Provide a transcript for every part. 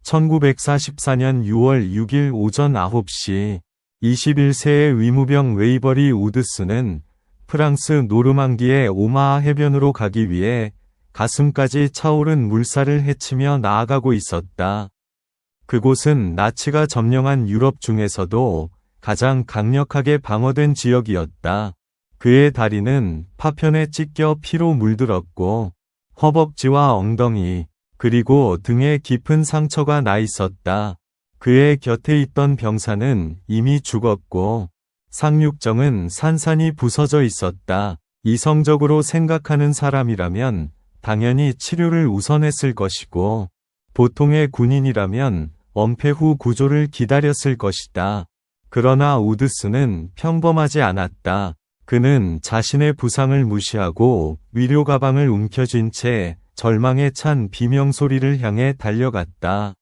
1944년 6월 6일 오전 9시 21세의 의무병 웨이버리 우드스는 프랑스 노르망디의 오마하 해변으로 가기 위해 가슴까지 차오른 물살을 헤치며 나아가고 있었다. 그곳은 나치가 점령한 유럽 중에서도 가장 강력하게 방어된 지역이었다. 그의 다리는 파편에 찢겨 피로 물들었고 허벅지와 엉덩이 그리고 등에 깊은 상처가 나 있었다. 그의 곁에 있던 병사는 이미 죽었고 상륙정은 산산이 부서져 있었다. 이성적으로 생각하는 사람이라면 당연히 치료를 우선했을 것이고 보통의 군인이라면 엄폐 후 구조를 기다렸을 것이다. 그러나 우드스는 평범하지 않았다. 그는 자신의 부상을 무시하고 위료 가방을 움켜쥔 채 절망에 찬 비명소리를 향해 달려갔다.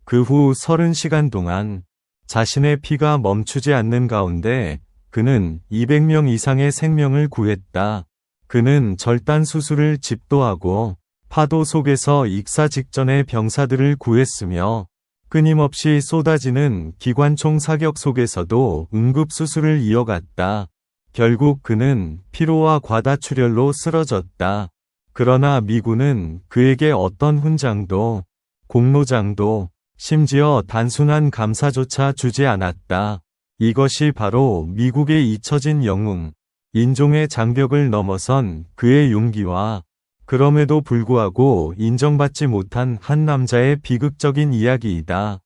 그 후 30시간 동안 자신의 피가 멈추지 않는 가운데 그는 200명 이상의 생명을 구했다. 그는 절단 수술을 집도하고 파도 속에서 익사 직전의 병사들을 구했으며 끊임없이 쏟아지는 기관총 사격 속에서도 응급수술을 이어갔다. 결국 그는 피로와 과다출혈로 쓰러졌다. 그러나 미군은 그에게 어떤 훈장도, 공로장도, 심지어 단순한 감사조차 주지 않았다. 이것이 바로 미국의 잊혀진 영웅, 인종의 장벽을 넘어선 그의 용기와 그럼에도 불구하고 인정받지 못한 한 남자의 비극적인 이야기이다.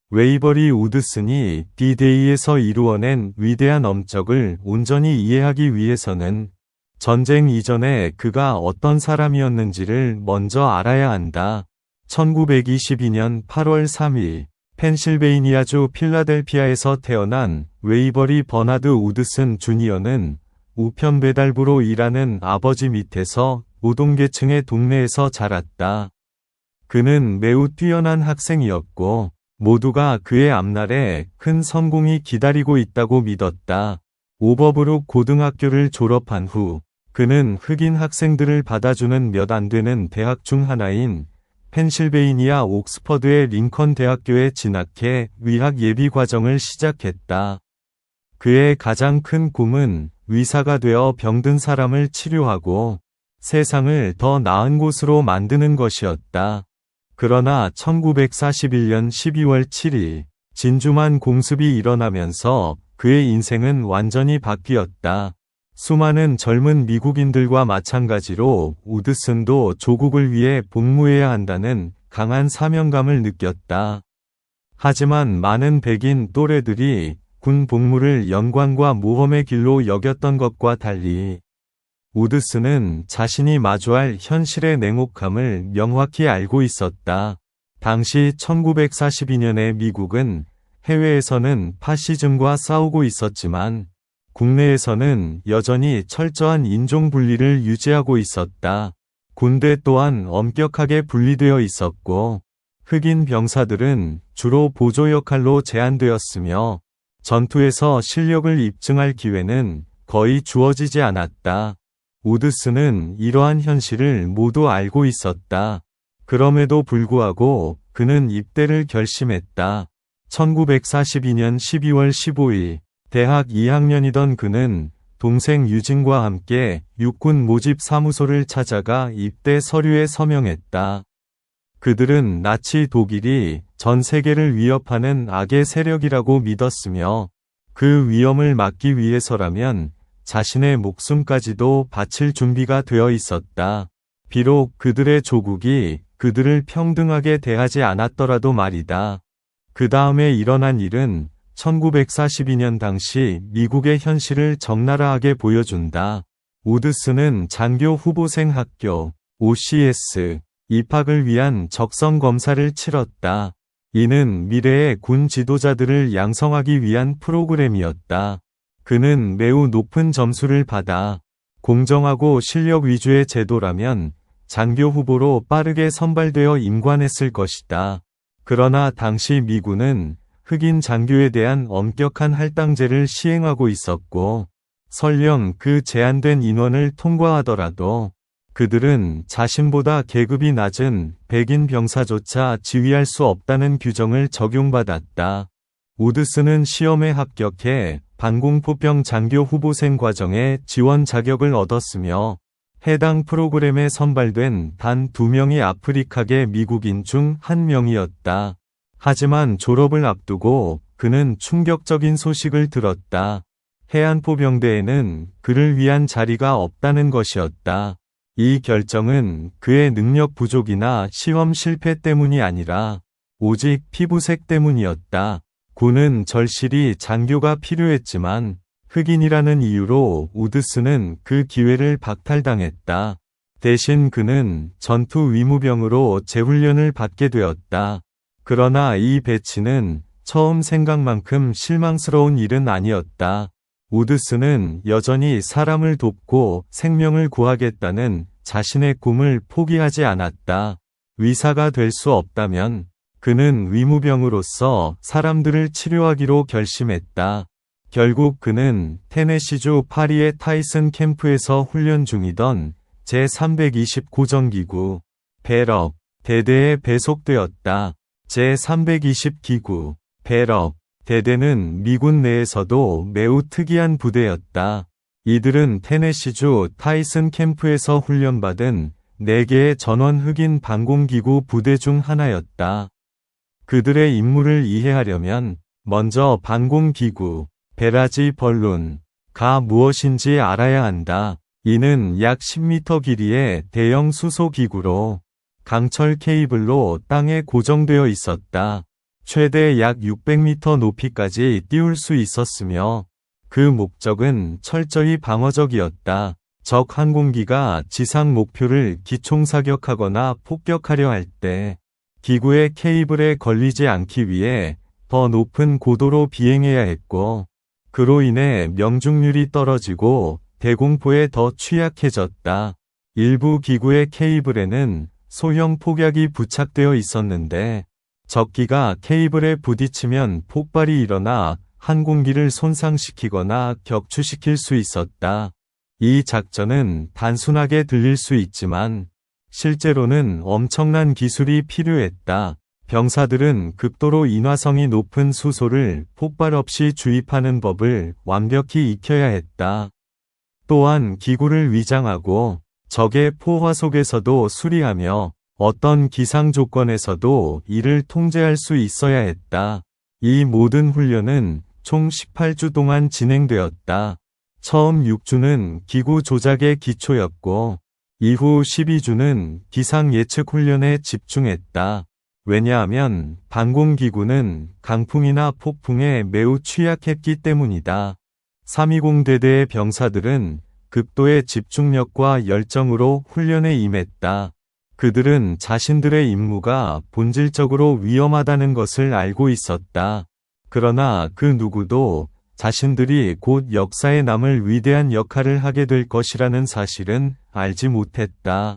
웨이버리 우드슨이 D-Day에서 이루어낸 위대한 업적을 온전히 이해하기 위해서는 전쟁 이전에 그가 어떤 사람이었는지를 먼저 알아야 한다. 1922년 8월 3일 펜실베이니아주 필라델피아에서 태어난 웨이버리 버나드 우드슨 주니어는 우편 배달부로 일하는 아버지 밑에서 노동계층의 동네에서 자랐다. 그는 매우 뛰어난 학생이었고 모두가 그의 앞날에 큰 성공이 기다리고 있다고 믿었다. 오버브룩 고등학교를 졸업한 후 그는 흑인 학생들을 받아주는 몇 안 되는 대학 중 하나인 펜실베이니아 옥스퍼드의 링컨 대학교에 진학해 의학 예비 과정을 시작했다. 그의 가장 큰 꿈은 의사가 되어 병든 사람을 치료하고 세상을 더 나은 곳으로 만드는 것이었다. 그러나 1941년 12월 7일 진주만 공습이 일어나면서 그의 인생은 완전히 바뀌었다. 수많은 젊은 미국인들과 마찬가지로 우드슨도 조국을 위해 복무해야 한다는 강한 사명감을 느꼈다. 하지만 많은 백인 또래들이 군 복무를 영광과 모험의 길로 여겼던 것과 달리 우드슨은 자신이 마주할 현실의 냉혹함을 명확히 알고 있었다. 당시 1942년의 미국은 해외에서는 파시즘과 싸우고 있었지만 국내에서는 여전히 철저한 인종 분리를 유지하고 있었다. 군대 또한 엄격하게 분리되어 있었고 흑인 병사들은 주로 보조 역할로 제한되었으며 전투에서 실력을 입증할 기회는 거의 주어지지 않았다. 우드슨은 이러한 현실을 모두 알고 있었다. 그럼에도 불구하고 그는 입대를 결심했다. 1942년 12월 15일 대학 2학년이던 그는 동생 유진과 함께 육군 모집 사무소를 찾아가 입대 서류에 서명했다. 그들은 나치 독일이 전 세계를 위협하는 악의 세력이라고 믿었으며 그 위험을 막기 위해서라면 자신의 목숨까지도 바칠 준비가 되어 있었다. 비록 그들의 조국이 그들을 평등하게 대하지 않았더라도 말이다. 그 다음에 일어난 일은 1942년 당시 미국의 현실을 적나라하게 보여준다. 우드슨은 장교 후보생 학교 OCS 입학을 위한 적성 검사를 치렀다. 이는 미래의 군 지도자들을 양성하기 위한 프로그램이었다. 그는 매우 높은 점수를 받아 공정하고 실력 위주의 제도라면 장교 후보로 빠르게 선발되어 임관했을 것이다. 그러나 당시 미군은 흑인 장교에 대한 엄격한 할당제를 시행하고 있었고 설령 그 제한된 인원을 통과하더라도 그들은 자신보다 계급이 낮은 백인 병사조차 지휘할 수 없다는 규정을 적용받았다. 우드스는 시험에 합격해 반공포병 장교 후보생 과정에 지원 자격을 얻었으며 해당 프로그램에 선발된 단 2명이 아프리카계 미국인 중 1명이었다. 하지만 졸업을 앞두고 그는 충격적인 소식을 들었다. 해안포병대에는 그를 위한 자리가 없다는 것이었다. 이 결정은 그의 능력 부족이나 시험 실패 때문이 아니라 오직 피부색 때문이었다. 군은 절실히 장교가 필요했지만 흑인이라는 이유로 우드스는 그 기회를 박탈당했다. 대신 그는 전투 위무병으로 재훈련을 받게 되었다. 그러나 이 배치는 처음 생각만큼 실망스러운 일은 아니었다. 우드스는 여전히 사람을 돕고 생명을 구하겠다는 자신의 꿈을 포기하지 않았다. 의사가 될 수 없다면 그는 위무병으로서 사람들을 치료하기로 결심했다. 결국 그는 테네시주 파리의 타이슨 캠프에서 훈련 중이던 제320고정기구 배럭 대대에 배속되었다. 제320기구 배럭 대대는 미군 내에서도 매우 특이한 부대였다. 이들은 테네시주 타이슨 캠프에서 훈련받은 4개의 전원 흑인 방공기구 부대 중 하나였다. 그들의 임무를 이해하려면 먼저 방공기구 베라지 벌룬가 무엇인지 알아야 한다. 이는 약 10m 길이의 대형 수소기구로 강철 케이블로 땅에 고정되어 있었다. 최대 약 600m 높이까지 띄울 수 있었으며 그 목적은 철저히 방어적이었다. 적 항공기가 지상 목표를 기총사격하거나 폭격하려 할 때 기구의 케이블에 걸리지 않기 위해 더 높은 고도로 비행해야 했고 그로 인해 명중률이 떨어지고 대공포에 더 취약해졌다. 일부 기구의 케이블에는 소형 폭약이 부착되어 있었는데 적기가 케이블에 부딪히면 폭발이 일어나 항공기를 손상시키거나 격추시킬 수 있었다. 이 작전은 단순하게 들릴 수 있지만 실제로는 엄청난 기술이 필요했다. 병사들은 극도로 인화성이 높은 수소를 폭발 없이 주입하는 법을 완벽히 익혀야 했다. 또한 기구를 위장하고 적의 포화 속에서도 수리하며 어떤 기상 조건에서도 이를 통제할 수 있어야 했다. 이 모든 훈련은 총 18주 동안 진행되었다. 처음 6주는 기구 조작의 기초였고 이후 12주는 기상 예측 훈련에 집중했다. 왜냐하면 방공기구는 강풍이나 폭풍에 매우 취약했기 때문이다. 320대대의 병사들은 극도의 집중력과 열정으로 훈련에 임했다. 그들은 자신들의 임무가 본질적으로 위험하다는 것을 알고 있었다. 그러나 그 누구도 자신들이 곧 역사에 남을 위대한 역할을 하게 될 것이라는 사실은 알지 못했다.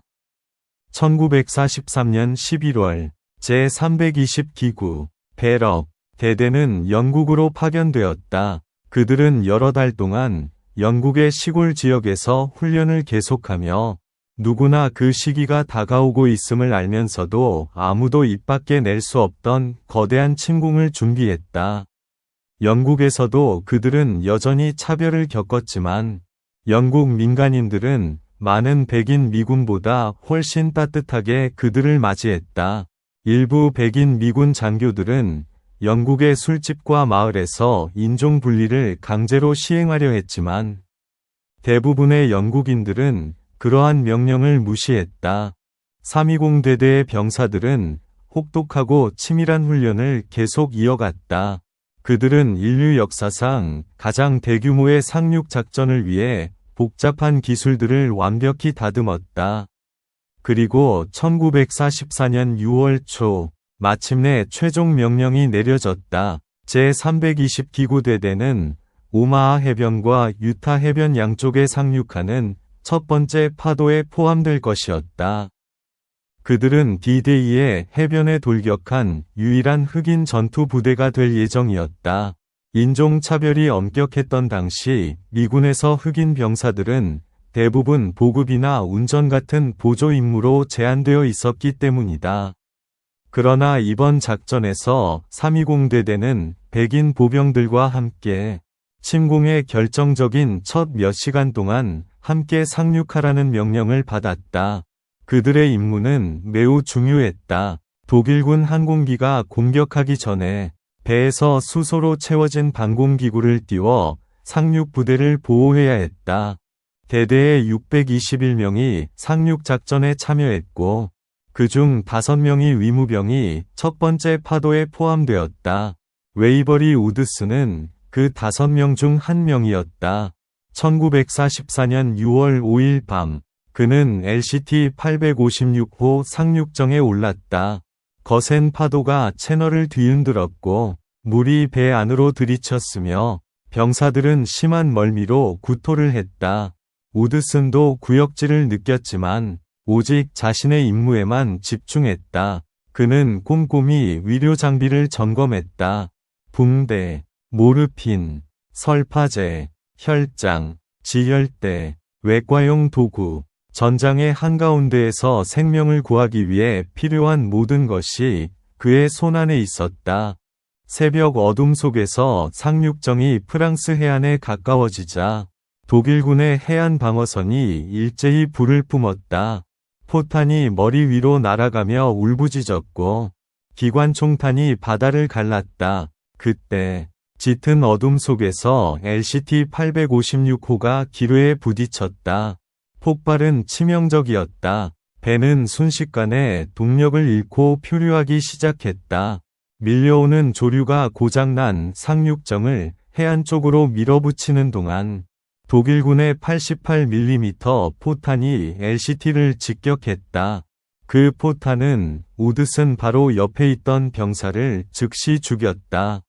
1943년 11월 제320기구 배럭 대대는 영국으로 파견되었다. 그들은 여러 달 동안 영국의 시골 지역에서 훈련을 계속하며 누구나 그 시기가 다가오고 있음을 알면서도 아무도 입 밖에 낼 수 없던 거대한 침공을 준비했다. 영국에서도 그들은 여전히 차별을 겪었지만 영국 민간인들은 많은 백인 미군보다 훨씬 따뜻하게 그들을 맞이했다. 일부 백인 미군 장교들은 영국의 술집과 마을에서 인종 분리를 강제로 시행하려 했지만 대부분의 영국인들은 그러한 명령을 무시했다. 320대대의 병사들은 혹독하고 치밀한 훈련을 계속 이어갔다. 그들은 인류 역사상 가장 대규모의 상륙 작전을 위해 복잡한 기술들을 완벽히 다듬었다. 그리고 1944년 6월 초 마침내 최종 명령이 내려졌다. 제320기구대대는 오마하 해변과 유타 해변 양쪽에 상륙하는 첫 번째 파도에 포함될 것이었다. 그들은 D-Day에 해변에 돌격한 유일한 흑인 전투 부대가 될 예정이었다. 인종차별이 엄격했던 당시 미군에서 흑인 병사들은 대부분 보급이나 운전 같은 보조 임무로 제한되어 있었기 때문이다. 그러나 이번 작전에서 320대대는 백인 보병들과 함께 침공의 결정적인 첫 몇 시간 동안 함께 상륙하라는 명령을 받았다. 그들의 임무는 매우 중요했다. 독일군 항공기가 공격하기 전에 배에서 수소로 채워진 방공기구를 띄워 상륙 부대를 보호해야 했다. 대대의 621명이 상륙작전에 참여했고 그중 5명이 위무병이 첫 번째 파도에 포함되었다. 웨이버리 우드스는 그 5명 중 1명이었다. 1944년 6월 5일 밤, 그는 LCT 856호 상륙정에 올랐다. 거센 파도가 채널을 뒤흔들었고 물이 배 안으로 들이쳤으며 병사들은 심한 멀미로 구토를 했다. 우드슨도 구역질을 느꼈지만 오직 자신의 임무에만 집중했다. 그는 꼼꼼히 위료 장비를 점검했다. 붕대, 모르핀, 설파제, 혈장, 지혈대, 외과용 도구, 전장의 한가운데에서 생명을 구하기 위해 필요한 모든 것이 그의 손안에 있었다. 새벽 어둠 속에서 상륙정이 프랑스 해안에 가까워지자 독일군의 해안 방어선이 일제히 불을 뿜었다. 포탄이 머리 위로 날아가며 울부짖었고 기관총탄이 바다를 갈랐다. 그때 짙은 어둠 속에서 LCT 856호가 기뢰에 부딪혔다. 폭발은 치명적이었다. 배는 순식간에 동력을 잃고 표류하기 시작했다. 밀려오는 조류가 고장난 상륙정을 해안 쪽으로 밀어붙이는 동안 독일군의 88mm 포탄이 LCT를 직격했다. 그 포탄은 우드슨 바로 옆에 있던 병사를 즉시 죽였다.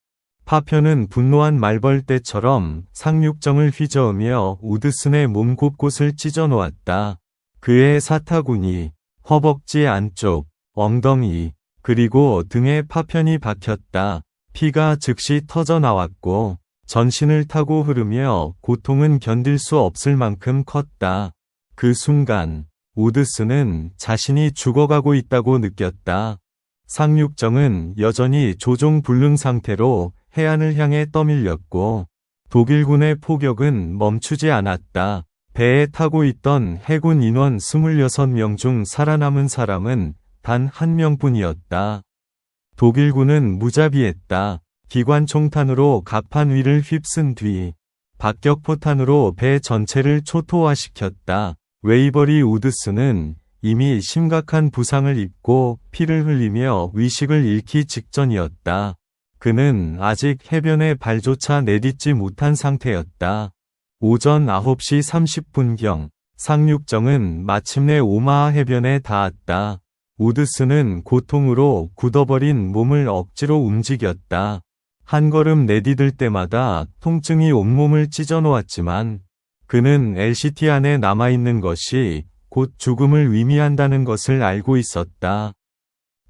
파편은 분노한 말벌떼처럼 상륙정을 휘저으며 우드슨의 몸 곳곳을 찢어놓았다. 그의 사타구니, 허벅지 안쪽, 엉덩이, 그리고 등에 파편이 박혔다. 피가 즉시 터져 나왔고 전신을 타고 흐르며 고통은 견딜 수 없을 만큼 컸다. 그 순간 우드슨은 자신이 죽어가고 있다고 느꼈다. 상륙정은 여전히 조종불능 상태로 해안을 향해 떠밀렸고 독일군의 포격은 멈추지 않았다. 배에 타고 있던 해군 인원 26명 중 살아남은 사람은 단 1명뿐이었다. 독일군은 무자비했다. 기관총탄으로 갑판 위를 휩쓴 뒤 박격포탄으로 배 전체를 초토화시켰다. 웨이버리 우드슨은 이미 심각한 부상을 입고 피를 흘리며 의식을 잃기 직전이었다. 그는 아직 해변에 발조차 내딛지 못한 상태였다. 오전 9시 30분경 상륙정은 마침내 오마하 해변에 닿았다. 우드슨은 고통으로 굳어버린 몸을 억지로 움직였다. 한 걸음 내디딜 때마다 통증이 온몸을 찢어놓았지만 그는 LCT 안에 남아있는 것이 곧 죽음을 의미한다는 것을 알고 있었다.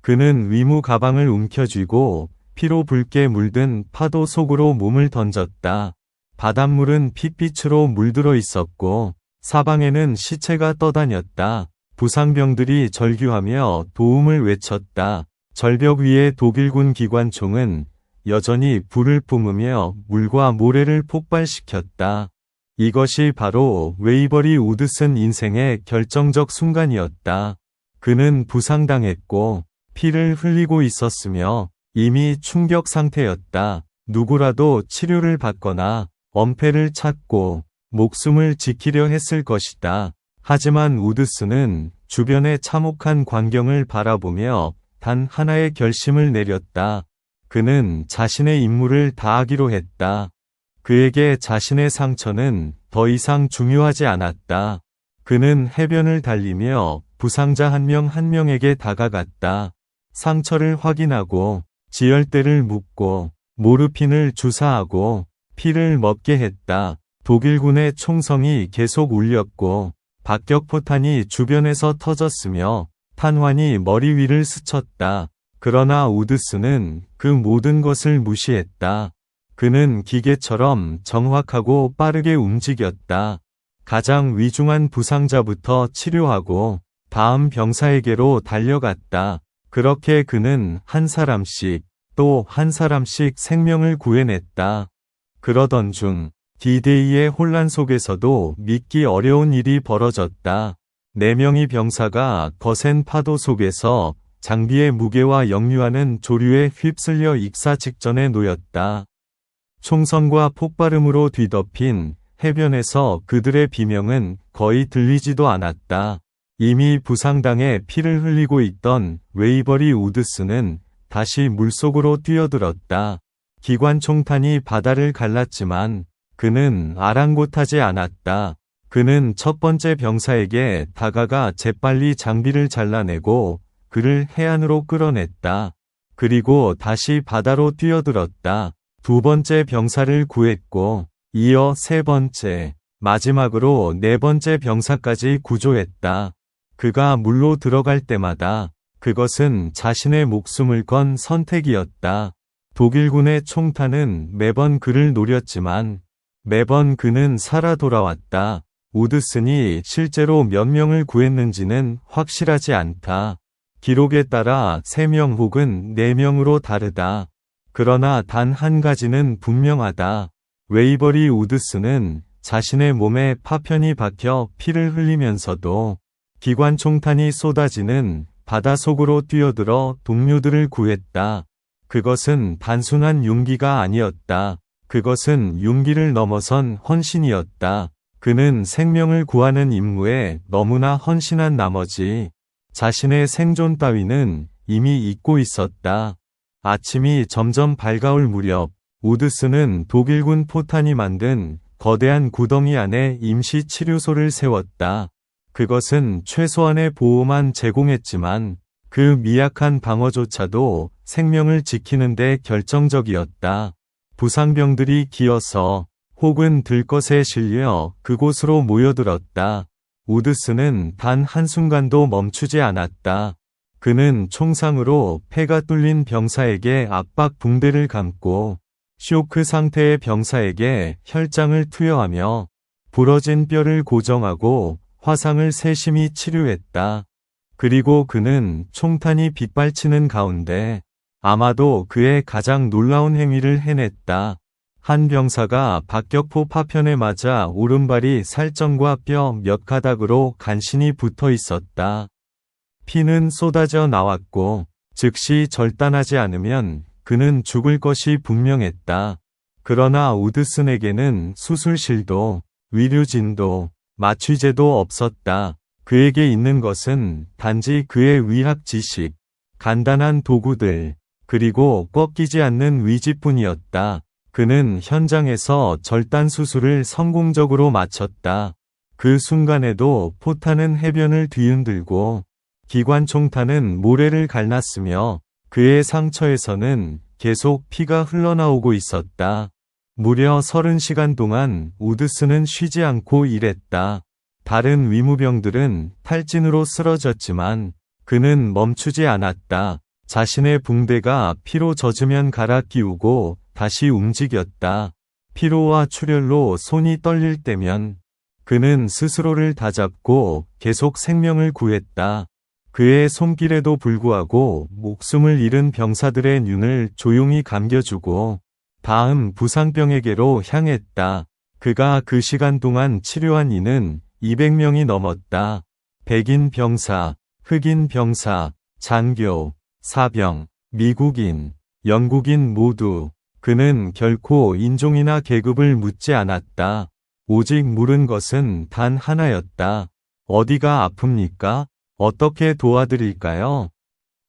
그는 위무 가방을 움켜쥐고 피로 붉게 물든 파도 속으로 몸을 던졌다. 바닷물은 핏빛으로 물들어 있었고 사방에는 시체가 떠다녔다. 부상병들이 절규하며 도움을 외쳤다. 절벽 위의 독일군 기관총은 여전히 불을 뿜으며 물과 모래를 폭발시켰다. 이것이 바로 웨이버리 우드슨 인생의 결정적 순간이었다. 그는 부상당했고 피를 흘리고 있었으며 이미 충격 상태였다. 누구라도 치료를 받거나 엄폐를 찾고 목숨을 지키려 했을 것이다. 하지만 우드슨은 주변의 참혹한 광경을 바라보며 단 하나의 결심을 내렸다. 그는 자신의 임무를 다하기로 했다. 그에게 자신의 상처는 더 이상 중요하지 않았다. 그는 해변을 달리며 부상자 한 명 한 명에게 다가갔다. 상처를 확인하고 지혈대를 묶고 모르핀을 주사하고 피를 먹게 했다. 독일군의 총성이 계속 울렸고 박격포탄이 주변에서 터졌으며 탄환이 머리 위를 스쳤다. 그러나 우드슨은 그 모든 것을 무시했다. 그는 기계처럼 정확하고 빠르게 움직였다. 가장 위중한 부상자부터 치료하고 다음 병사에게로 달려갔다. 그렇게 그는 한 사람씩 또 한 사람씩 생명을 구해냈다. 그러던 중 D-Day의 혼란 속에서도 믿기 어려운 일이 벌어졌다. 4명의 병사가 거센 파도 속에서 장비의 무게와 역류하는 조류에 휩쓸려 익사 직전에 놓였다. 총성과 폭발음으로 뒤덮인 해변에서 그들의 비명은 거의 들리지도 않았다. 이미 부상당해 피를 흘리고 있던 웨이버리 우드스는 다시 물속으로 뛰어들었다. 기관총탄이 바다를 갈랐지만 그는 아랑곳하지 않았다. 그는 첫 번째 병사에게 다가가 재빨리 장비를 잘라내고 그를 해안으로 끌어냈다. 그리고 다시 바다로 뛰어들었다. 두 번째 병사를 구했고 이어 세 번째, 마지막으로 네 번째 병사까지 구조했다. 그가 물로 들어갈 때마다 그것은 자신의 목숨을 건 선택이었다. 독일군의 총탄은 매번 그를 노렸지만 매번 그는 살아 돌아왔다. 우드슨이 실제로 몇 명을 구했는지는 확실하지 않다. 기록에 따라 3명 혹은 4명으로 다르다. 그러나 단 한 가지는 분명하다. 웨이버리 우드슨은 자신의 몸에 파편이 박혀 피를 흘리면서도 기관총탄이 쏟아지는 바다 속으로 뛰어들어 동료들을 구했다. 그것은 단순한 용기가 아니었다. 그것은 용기를 넘어선 헌신이었다. 그는 생명을 구하는 임무에 너무나 헌신한 나머지 자신의 생존 따위는 이미 잊고 있었다. 아침이 점점 밝아올 무렵 우드슨은 독일군 포탄이 만든 거대한 구덩이 안에 임시 치료소를 세웠다. 그것은 최소한의 보호만 제공했지만 그 미약한 방어조차도 생명을 지키는 데 결정적이었다. 부상병들이 기어서 혹은 들것에 실려 그곳으로 모여들었다. 우드슨은 단 한순간도 멈추지 않았다. 그는 총상으로 폐가 뚫린 병사에게 압박 붕대를 감고 쇼크 상태의 병사에게 혈장을 투여하며 부러진 뼈를 고정하고 화상을 세심히 치료했다. 그리고 그는 총탄이 빗발치는 가운데 아마도 그의 가장 놀라운 행위를 해냈다. 한 병사가 박격포 파편에 맞아 오른발이 살점과 뼈 몇 가닥으로 간신히 붙어 있었다. 피는 쏟아져 나왔고 즉시 절단하지 않으면 그는 죽을 것이 분명했다. 그러나 우드슨에게는 수술실도 위류진도 마취제도 없었다. 그에게 있는 것은 단지 그의 의학 지식, 간단한 도구들, 그리고 꺾이지 않는 의지뿐이었다. 그는 현장에서 절단 수술을 성공적으로 마쳤다. 그 순간에도 포탄은 해변을 뒤흔들고 기관총탄은 모래를 갈랐으며 그의 상처에서는 계속 피가 흘러나오고 있었다. 무려 30시간 동안 우드슨은 쉬지 않고 일했다. 다른 위무병들은 탈진으로 쓰러졌지만 그는 멈추지 않았다. 자신의 붕대가 피로 젖으면 갈아 끼우고 다시 움직였다. 피로와 출혈로 손이 떨릴 때면 그는 스스로를 다잡고 계속 생명을 구했다. 그의 손길에도 불구하고 목숨을 잃은 병사들의 눈을 조용히 감겨주고 다음 부상병에게로 향했다. 그가 그 시간 동안 치료한 이는 200명이 넘었다. 백인 병사, 흑인 병사, 장교, 사병, 미국인, 영국인 모두. 그는 결코 인종이나 계급을 묻지 않았다. 오직 물은 것은 단 하나였다. 어디가 아픕니까? 어떻게 도와드릴까요?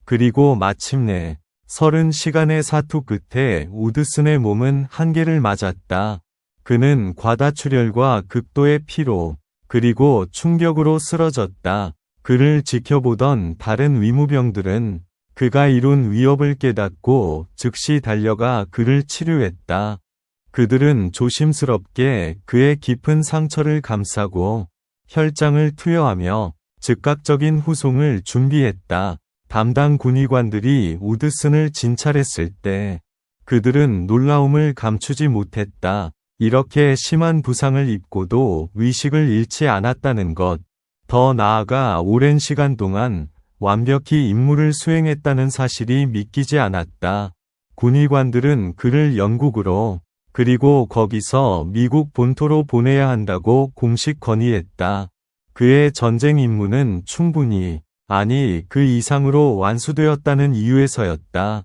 그리고 마침내 30시간의 사투 끝에 우드슨의 몸은 한계를 맞았다. 그는 과다출혈과 극도의 피로, 그리고 충격으로 쓰러졌다. 그를 지켜보던 다른 위무병들은 그가 이룬 위협을 깨닫고 즉시 달려가 그를 치료했다. 그들은 조심스럽게 그의 깊은 상처를 감싸고 혈장을 투여하며 즉각적인 후송을 준비했다. 담당 군의관들이 우드슨을 진찰했을 때 그들은 놀라움을 감추지 못했다. 이렇게 심한 부상을 입고도 의식을 잃지 않았다는 것, 더 나아가 오랜 시간 동안 완벽히 임무를 수행했다는 사실이 믿기지 않았다. 군의관들은 그를 영국으로, 그리고 거기서 미국 본토로 보내야 한다고 공식 건의했다. 그의 전쟁 임무는 충분히, 아니 그 이상으로 완수되었다는 이유에서였다.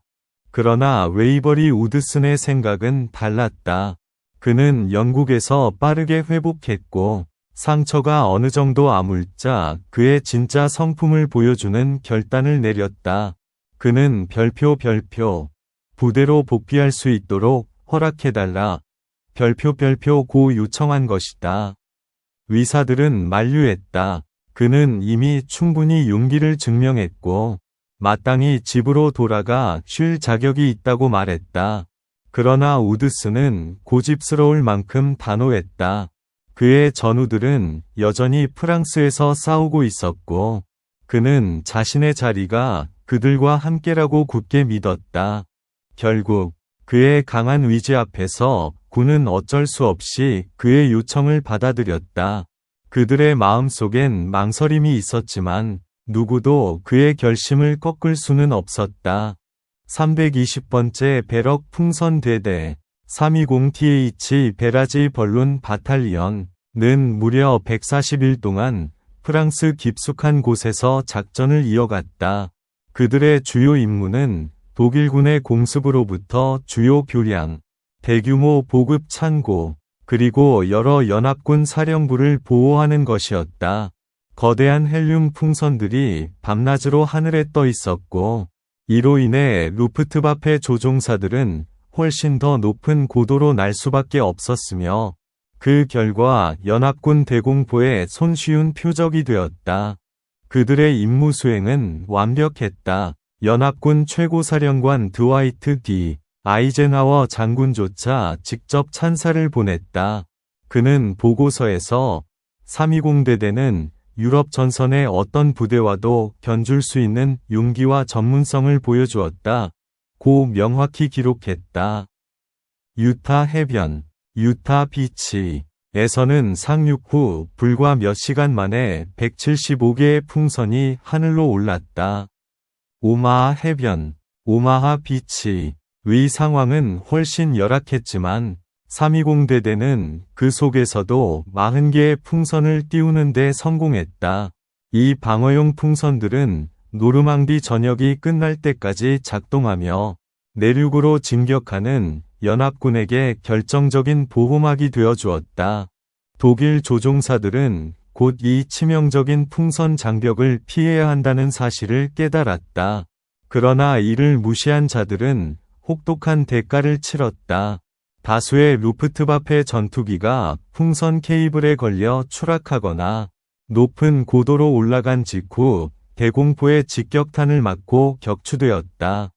그러나 웨이버리 우드슨의 생각은 달랐다. 그는 영국에서 빠르게 회복했고 상처가 어느 정도 아물자 그의 진짜 성품을 보여주는 결단을 내렸다. 그는 별표 부대로 복귀할 수 있도록 허락해달라. 별표 고 요청한 것이다. 의사들은 만류했다. 그는 이미 충분히 용기를 증명했고 마땅히 집으로 돌아가 쉴 자격이 있다고 말했다. 그러나 우드슨은 고집스러울 만큼 단호했다. 그의 전우들은 여전히 프랑스에서 싸우고 있었고 그는 자신의 자리가 그들과 함께라고 굳게 믿었다. 결국 그의 강한 의지 앞에서 군은 어쩔 수 없이 그의 요청을 받아들였다. 그들의 마음속엔 망설임이 있었지만 누구도 그의 결심을 꺾을 수는 없었다. 320번째 배럭 풍선대대 320th 베라지 벌룬 바탈리언은 무려 140일 동안 프랑스 깊숙한 곳에서 작전을 이어갔다. 그들의 주요 임무는 독일군의 공습으로부터 주요 교량, 대규모 보급 창고, 그리고 여러 연합군 사령부를 보호하는 것이었다. 거대한 헬륨 풍선들이 밤낮으로 하늘에 떠 있었고 이로 인해 루프트바페 조종사들은 훨씬 더 높은 고도로 날 수밖에 없었으며 그 결과 연합군 대공포에 손쉬운 표적이 되었다. 그들의 임무 수행은 완벽했다. 연합군 최고사령관 드와이트 D. 아이젠하워 장군조차 직접 찬사를 보냈다. 그는 보고서에서 320대대는 유럽 전선의 어떤 부대와도 견줄 수 있는 용기와 전문성을 보여주었다. 고 명확히 기록했다. 유타 해변, 유타 비치에서는 상륙 후 불과 몇 시간 만에 175개의 풍선이 하늘로 올랐다. 오마하 해변, 오마하 비치의 상황은 훨씬 열악했지만 320대대는 그 속에서도 40개의 풍선을 띄우는 데 성공했다. 이 방어용 풍선들은 노르망디 전역이 끝날 때까지 작동하며 내륙으로 진격하는 연합군에게 결정적인 보호막이 되어 주었다. 독일 조종사들은 곧 이 치명적인 풍선 장벽을 피해야 한다는 사실을 깨달았다. 그러나 이를 무시한 자들은 혹독한 대가를 치렀다. 다수의 루프트바페 전투기가 풍선 케이블에 걸려 추락하거나 높은 고도로 올라간 직후 대공포의 직격탄을 맞고 격추되었다.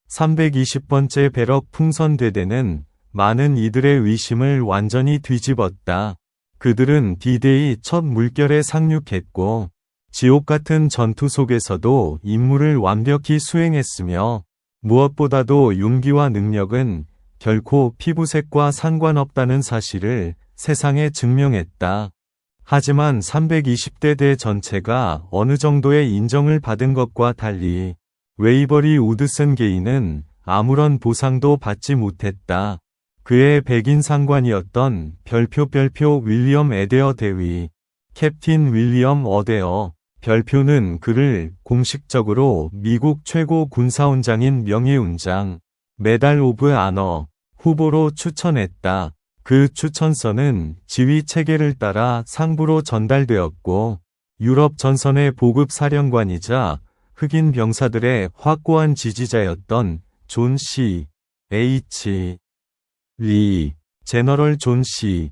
320번째 배럭 풍선대대는 많은 이들의 의심을 완전히 뒤집었다. 그들은 D-Day 첫 물결에 상륙했고 지옥 같은 전투 속에서도 임무를 완벽히 수행했으며 무엇보다도 용기와 능력은 결코 피부색과 상관없다는 사실을 세상에 증명했다. 하지만 320대대 전체가 어느 정도의 인정을 받은 것과 달리 웨이버리 우드슨 게이는 아무런 보상도 받지 못했다. 그의 백인 상관이었던 별표 윌리엄 에데어 대위, 캡틴 윌리엄 어데어 별표는 그를 공식적으로 미국 최고 군사훈장인 명예훈장, 메달 오브 아너 후보로 추천했다. 그 추천서는 지휘 체계를 따라 상부로 전달되었고 유럽 전선의 보급 사령관이자 흑인 병사들의 확고한 지지자였던 존 C. H. 리, 제너럴 존 C.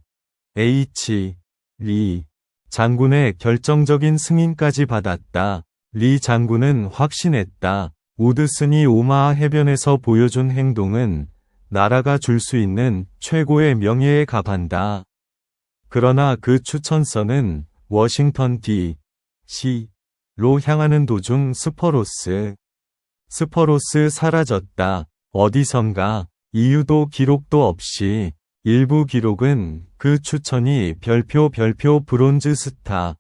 H. 리 장군의 결정적인 승인까지 받았다. 리 장군은 확신했다. 우드슨이 오마하 해변에서 보여준 행동은 나라가 줄 수 있는 최고의 명예에 갑한다. 그러나 그 추천서는 워싱턴 D.C.로 향하는 도중 스퍼로스 사라졌다. 어디선가 이유도 기록도 없이 일부 기록은 그 추천이 별표 브론즈 스타,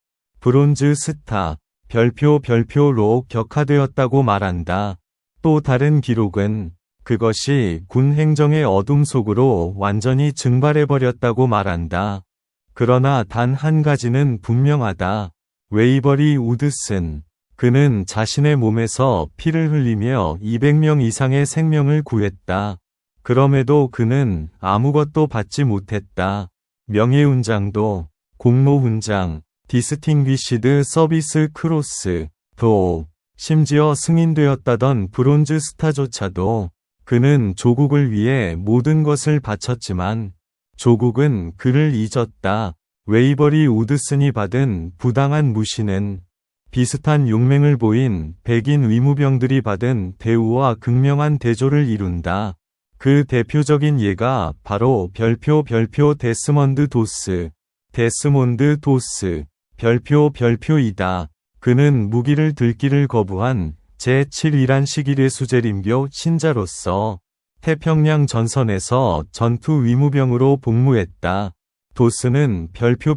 별표로 격화되었다고 말한다. 또 다른 기록은 그것이 군 행정의 어둠 속으로 완전히 증발해버렸다고 말한다. 그러나 단 한 가지는 분명하다. 웨이버리 우드슨. 그는 자신의 몸에서 피를 흘리며 200명 이상의 생명을 구했다. 그럼에도 그는 아무것도 받지 못했다. 명예훈장도, 공로훈장, 디스팅귀시드 서비스 크로스, 도, 심지어 승인되었다던 브론즈 스타조차도 그는 조국을 위해 모든 것을 바쳤지만 조국은 그를 잊었다. 웨이버리 우드슨이 받은 부당한 무시는 비슷한 용맹을 보인 백인 의무병들이 받은 대우와 극명한 대조를 이룬다. 그 대표적인 예가 바로 별표 데스몬드 도스, 별표이다. 그는 무기를 들기를 거부한 제7이란 시기의 수재림교 신자로서 태평양 전선에서 전투 의무병으로 복무했다. 도스는 별표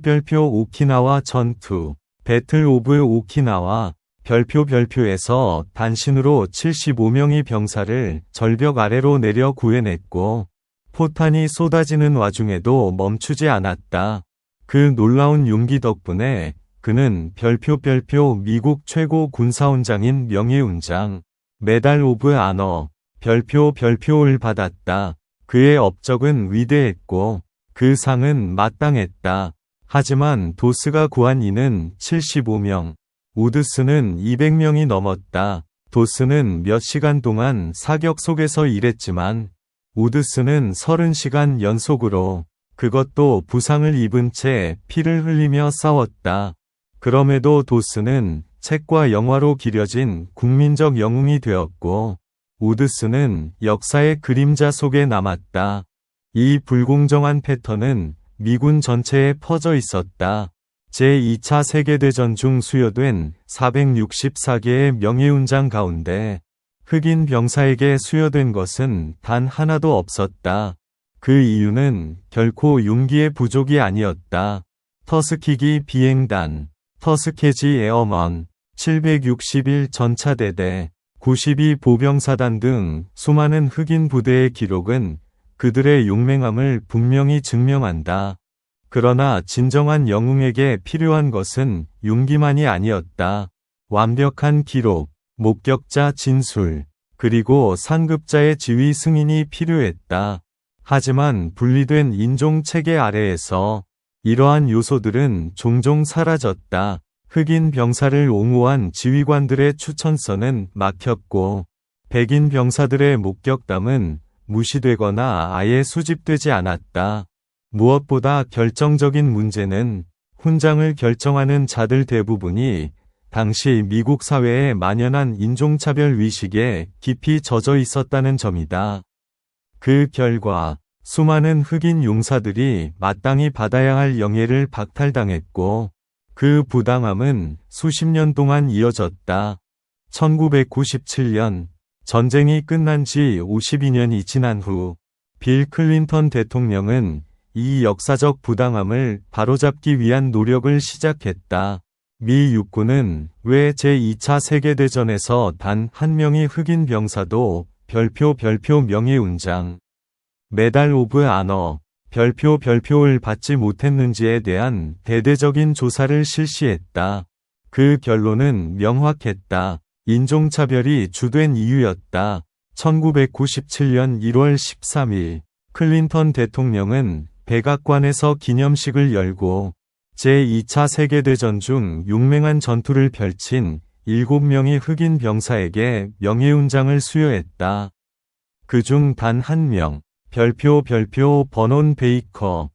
오키나와 전투, 배틀 오브 오키나와 별표에서 단신으로 75명의 병사를 절벽 아래로 내려 구해냈고 포탄이 쏟아지는 와중에도 멈추지 않았다. 그 놀라운 용기 덕분에 그는 별표 미국 최고 군사훈장인 명예훈장, 메달 오브 아너, 별표를 받았다. 그의 업적은 위대했고 그 상은 마땅했다. 하지만 도스가 구한 이는 75명, 우드슨은 200명이 넘었다. 도스는 몇 시간 동안 사격 속에서 일했지만 우드슨은 30시간 연속으로, 그것도 부상을 입은 채 피를 흘리며 싸웠다. 그럼에도 도스는 책과 영화로 기려진 국민적 영웅이 되었고 우드슨은 역사의 그림자 속에 남았다. 이 불공정한 패턴은 미군 전체에 퍼져 있었다. 제2차 세계대전 중 수여된 464개의 명예훈장 가운데 흑인 병사에게 수여된 것은 단 하나도 없었다. 그 이유는 결코 용기의 부족이 아니었다. 터스키기 비행단, 터스케지 에어먼, 761 전차대대, 92 보병사단 등 수많은 흑인 부대의 기록은 그들의 용맹함을 분명히 증명한다. 그러나 진정한 영웅에게 필요한 것은 용기만이 아니었다. 완벽한 기록, 목격자 진술, 그리고 상급자의 지휘 승인이 필요했다. 하지만 분리된 인종 체계 아래에서 이러한 요소들은 종종 사라졌다. 흑인 병사를 옹호한 지휘관들의 추천서는 막혔고 백인 병사들의 목격담은 무시되거나 아예 수집되지 않았다. 무엇보다 결정적인 문제는 훈장을 결정하는 자들 대부분이 당시 미국 사회에 만연한 인종차별 위식에 깊이 젖어 있었다는 점이다. 그 결과 수많은 흑인 용사들이 마땅히 받아야 할 영예를 박탈당했고 그 부당함은 수십 년 동안 이어졌다. 1997년 전쟁이 끝난 지 52년이 지난 후 빌 클린턴 대통령은 이 역사적 부당함을 바로잡기 위한 노력을 시작했다. 미 육군은 왜 제2차 세계대전에서 단 한 명의 흑인 병사도 별표 명예훈장, 메달 오브 아너, 별표를 받지 못했는지에 대한 대대적인 조사를 실시했다. 그 결론은 명확했다. 인종차별이 주된 이유였다. 1997년 1월 13일 클린턴 대통령은 백악관에서 기념식을 열고 제2차 세계대전 중 용맹한 전투를 펼친 7명의 흑인 병사에게 명예훈장을 수여했다. 그중 단 한 명, 별표 버논 베이커,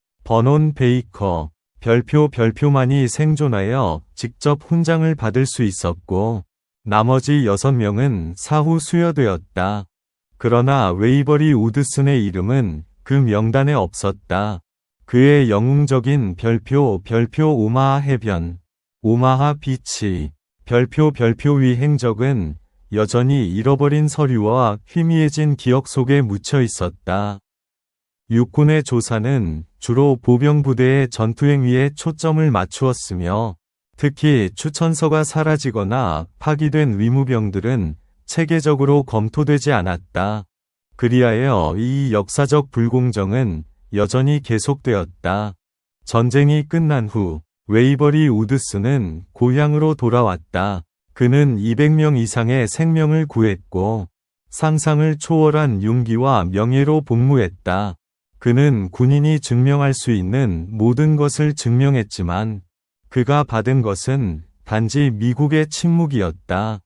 별표만이 생존하여 직접 훈장을 받을 수 있었고 나머지 6명은 사후 수여되었다. 그러나 웨이버리 우드슨의 이름은 그 명단에 없었다. 그의 영웅적인 별표 오마하 해변, 오마하 비치, 별표 위 행적은 여전히 잃어버린 서류와 희미해진 기억 속에 묻혀 있었다. 육군의 조사는 주로 보병부대의 전투행위에 초점을 맞추었으며 특히 추천서가 사라지거나 파기된 위무병들은 체계적으로 검토되지 않았다. 그리하여 이 역사적 불공정은 여전히 계속되었다. 전쟁이 끝난 후 웨이버리 우드스는 고향으로 돌아왔다. 그는 200명 이상의 생명을 구했고 상상을 초월한 용기와 명예로 복무했다. 그는 군인이 증명할 수 있는 모든 것을 증명했지만 그가 받은 것은 단지 미국의 침묵이었다.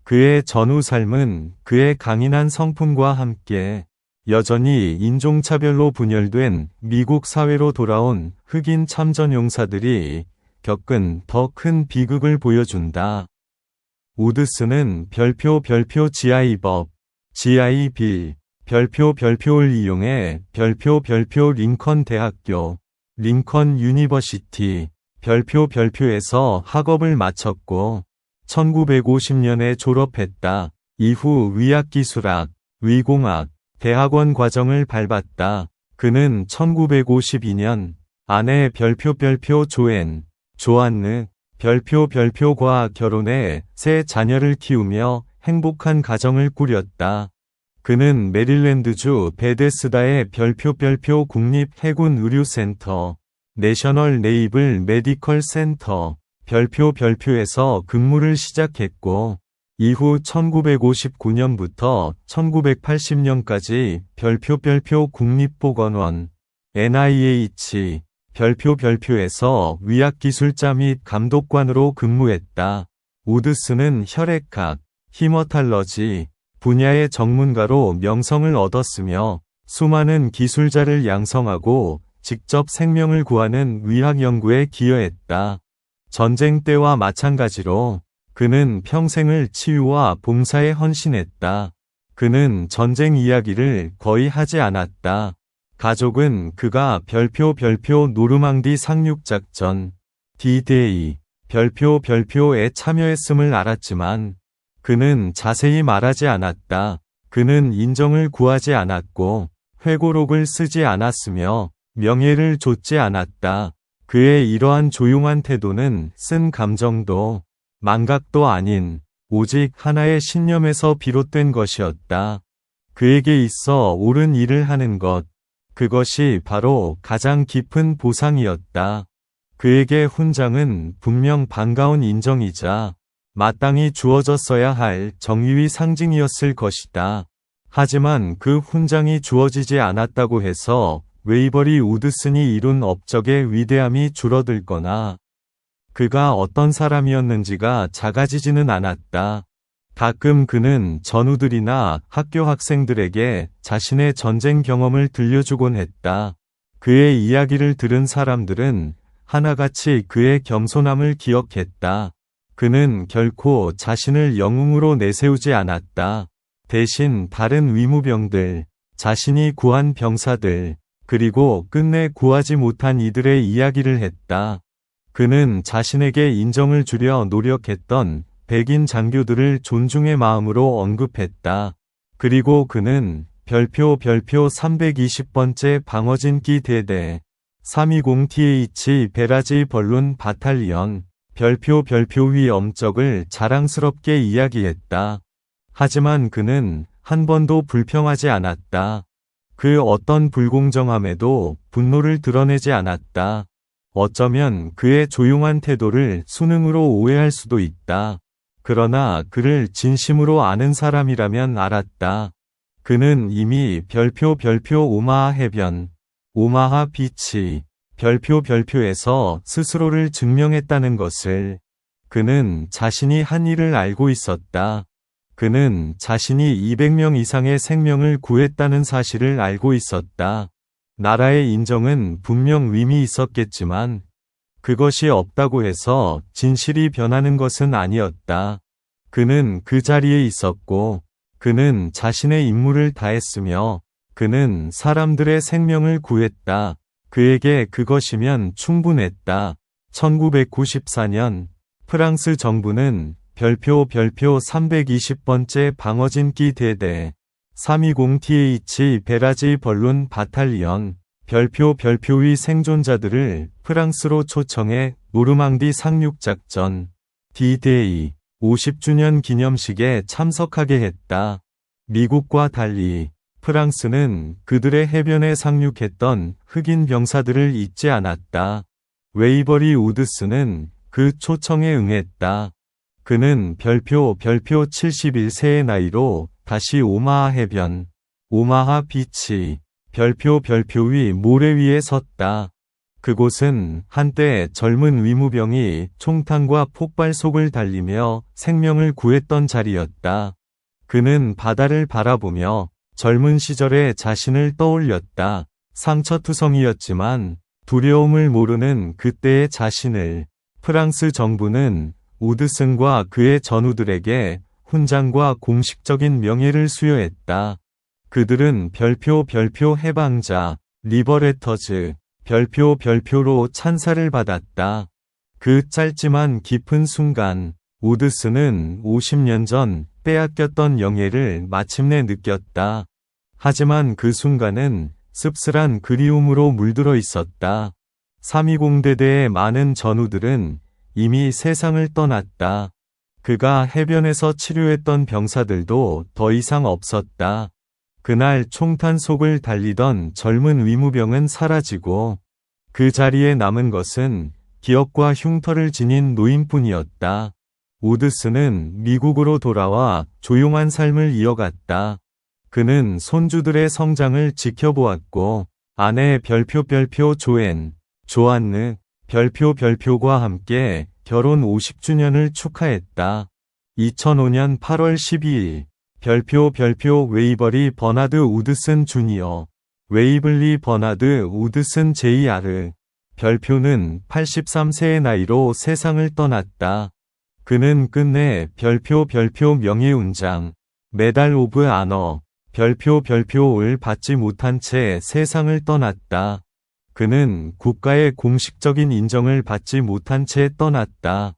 그의 전후 삶은 그의 강인한 성품과 함께 여전히 인종차별로 분열된 미국 사회로 돌아온 흑인 참전용사들이 겪은 더 큰 비극을 보여준다. 우드스는 별표 GI법, GI 빌, 별표를 이용해 별표 링컨 대학교, 링컨 유니버시티, 별표에서 학업을 마쳤고 1950년에 졸업했다. 이후 위약기술학, 위공학, 대학원 과정을 밟았다. 그는 1952년 아내 별표 조안느, 별표과 결혼해 세 자녀를 키우며 행복한 가정을 꾸렸다. 그는 메릴랜드주 베데스다의 별표 국립해군의료센터, 내셔널 네이블 메디컬 센터, 별표에서 근무를 시작했고, 이후 1959년부터 1980년까지 별표 국립보건원, NIH, 별표에서 위약기술자 및 감독관으로 근무했다. 우드스는 혈액학, 히머탈러지 분야의 전문가로 명성을 얻었으며 수많은 기술자를 양성하고 직접 생명을 구하는 의학 연구에 기여했다. 전쟁 때와 마찬가지로 그는 평생을 치유와 봉사에 헌신했다. 그는 전쟁 이야기를 거의 하지 않았다. 가족은 그가 별표 노르망디 상륙작전, D-Day, 별표에 참여했음을 알았지만 그는 자세히 말하지 않았다. 그는 인정을 구하지 않았고 회고록을 쓰지 않았으며 명예를 좇지 않았다. 그의 이러한 조용한 태도는 쓴 감정도 망각도 아닌 오직 하나의 신념에서 비롯된 것이었다. 그에게 있어 옳은 일을 하는 것, 그것이 바로 가장 깊은 보상이었다. 그에게 훈장은 분명 반가운 인정이자 마땅히 주어졌어야 할 정의의 상징이었을 것이다. 하지만 그 훈장이 주어지지 않았다고 해서 웨이버리 우드슨이 이룬 업적의 위대함이 줄어들거나 그가 어떤 사람이었는지가 작아지지는 않았다. 가끔 그는 전우들이나 학교 학생들에게 자신의 전쟁 경험을 들려주곤 했다. 그의 이야기를 들은 사람들은 하나같이 그의 겸손함을 기억했다. 그는 결코 자신을 영웅으로 내세우지 않았다. 대신 다른 위무병들, 자신이 구한 병사들, 그리고 끝내 구하지 못한 이들의 이야기를 했다. 그는 자신에게 인정을 주려 노력했던 백인 장교들을 존중의 마음으로 언급했다. 그리고 그는 별표 320번째 방어진기 대대, 320th 베라지 벌룬 바탈리언, 별표의 엄적을 자랑스럽게 이야기했다. 하지만 그는 한 번도 불평하지 않았다. 그 어떤 불공정함에도 분노를 드러내지 않았다. 어쩌면 그의 조용한 태도를 수능으로 오해할 수도 있다. 그러나 그를 진심으로 아는 사람이라면 알았다. 그는 이미 별표 오마하 해변, 오마하 비치, 별표에서 스스로를 증명했다는 것을. 그는 자신이 한 일을 알고 있었다. 그는 자신이 200명 이상의 생명을 구했다는 사실을 알고 있었다. 나라의 인정은 분명 의미 있었겠지만 그것이 없다고 해서 진실이 변하는 것은 아니었다. 그는 그 자리에 있었고 그는 자신의 임무를 다했으며 그는 사람들의 생명을 구했다. 그에게 그것이면 충분했다. 1994년 프랑스 정부는 별표 320번째 방어진기 대대, 320th 베라지 벌룬 바탈리언 별표의 생존자들을 프랑스로 초청해 노르망디 상륙작전 D-Day 50주년 기념식에 참석하게 했다. 미국과 달리 프랑스는 그들의 해변에 상륙했던 흑인 병사들을 잊지 않았다. 웨이버리 우드스는 그 초청에 응했다. 그는 별표 71세의 나이로 다시 오마하 해변, 오마하 비치, 별표의 모래 위에 섰다. 그곳은 한때 젊은 위무병이 총탄과 폭발 속을 달리며 생명을 구했던 자리였다. 그는 바다를 바라보며 젊은 시절의 자신을 떠올렸다. 상처투성이었지만 두려움을 모르는 그때의 자신을. 프랑스 정부는 우드슨과 그의 전우들에게 훈장과 공식적인 명예를 수여했다. 그들은 별표 해방자, 리버레터즈, 별표로 찬사를 받았다. 그 짧지만 깊은 순간, 우드슨은 50년 전 빼앗겼던 영예를 마침내 느꼈다. 하지만 그 순간은 씁쓸한 그리움으로 물들어 있었다. 320대대의 많은 전우들은 이미 세상을 떠났다. 그가 해변에서 치료했던 병사들도 더 이상 없었다. 그날 총탄 속을 달리던 젊은 위무병은 사라지고 그 자리에 남은 것은 기억과 흉터를 지닌 노인뿐이었다. 우드슨은 미국으로 돌아와 조용한 삶을 이어갔다. 그는 손주들의 성장을 지켜보았고 아내 별표 조안느 별표과 함께 결혼 50주년을 축하했다. 2005년 8월 12일 별표 웨이버리 버나드 우드슨 주니어 웨이블리 버나드 우드슨 JR 별표는 83세의 나이로 세상을 떠났다. 그는 끝내 별표 명예훈장 메달 오브 아너 별표를 받지 못한 채 세상을 떠났다. 그는 국가의 공식적인 인정을 받지 못한 채 떠났다.